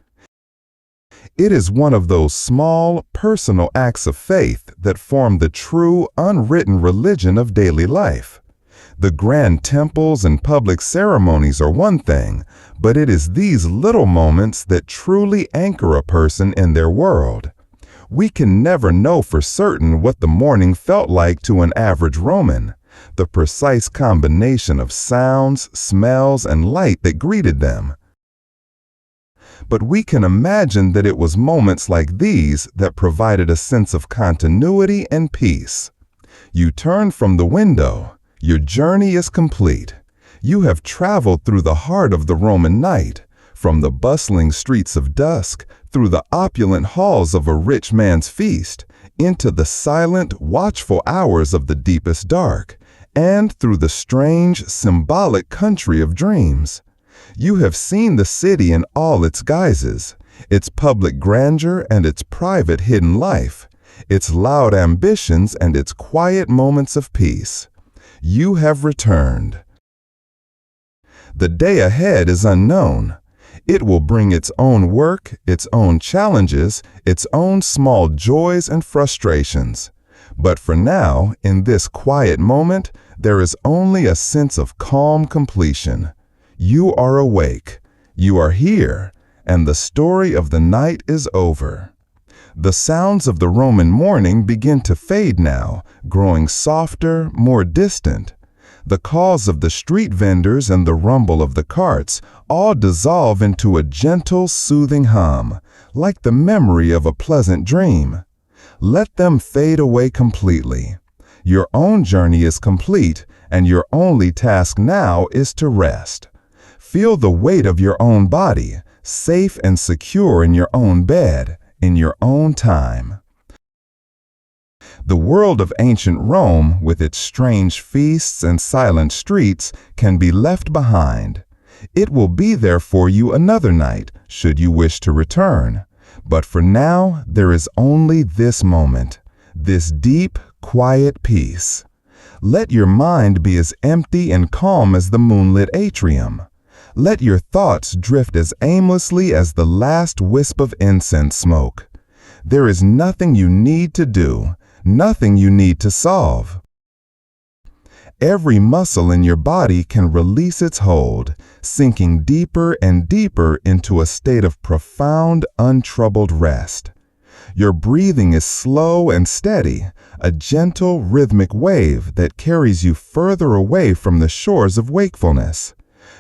It is one of those small, personal acts of faith that form the true, unwritten religion of daily life. The grand temples and public ceremonies are one thing, but it is these little moments that truly anchor a person in their world. We can never know for certain what the morning felt like to an average Roman, the precise combination of sounds, smells, and light that greeted them. But we can imagine that it was moments like these that provided a sense of continuity and peace. You turn from the window. Your journey is complete. You have traveled through the heart of the Roman night, from the bustling streets of dusk, through the opulent halls of a rich man's feast, into the silent, watchful hours of the deepest dark, and through the strange, symbolic country of dreams. You have seen the city in all its guises, its public grandeur and its private hidden life, its loud ambitions and its quiet moments of peace. You have returned. The day ahead is unknown. It will bring its own work, its own challenges, its own small joys and frustrations. But for now, in this quiet moment, there is only a sense of calm completion. You are awake, you are here, and the story of the night is over. The sounds of the Roman morning begin to fade now, growing softer, more distant. The calls of the street vendors and the rumble of the carts all dissolve into a gentle, soothing hum, like the memory of a pleasant dream. Let them fade away completely. Your own journey is complete, and your only task now is to rest. Feel the weight of your own body, safe and secure in your own bed, in your own time. The world of ancient Rome, with its strange feasts and silent streets, can be left behind. It will be there for you another night, should you wish to return. But for now, there is only this moment, this deep, quiet peace. Let your mind be as empty and calm as the moonlit atrium. Let your thoughts drift as aimlessly as the last wisp of incense smoke. There is nothing you need to do, nothing you need to solve. Every muscle in your body can release its hold, sinking deeper and deeper into a state of profound, untroubled rest. Your breathing is slow and steady, a gentle, rhythmic wave that carries you further away from the shores of wakefulness.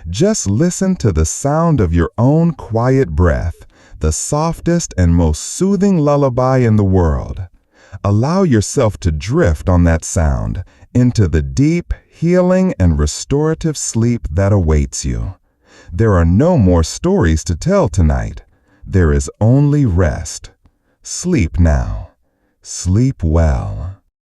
Just listen to the sound of your own quiet breath, the softest and most soothing lullaby in the world. Allow yourself to drift on that sound into the deep, healing, and restorative sleep that awaits you. There are no more stories to tell tonight. There is only rest. Sleep now. Sleep well.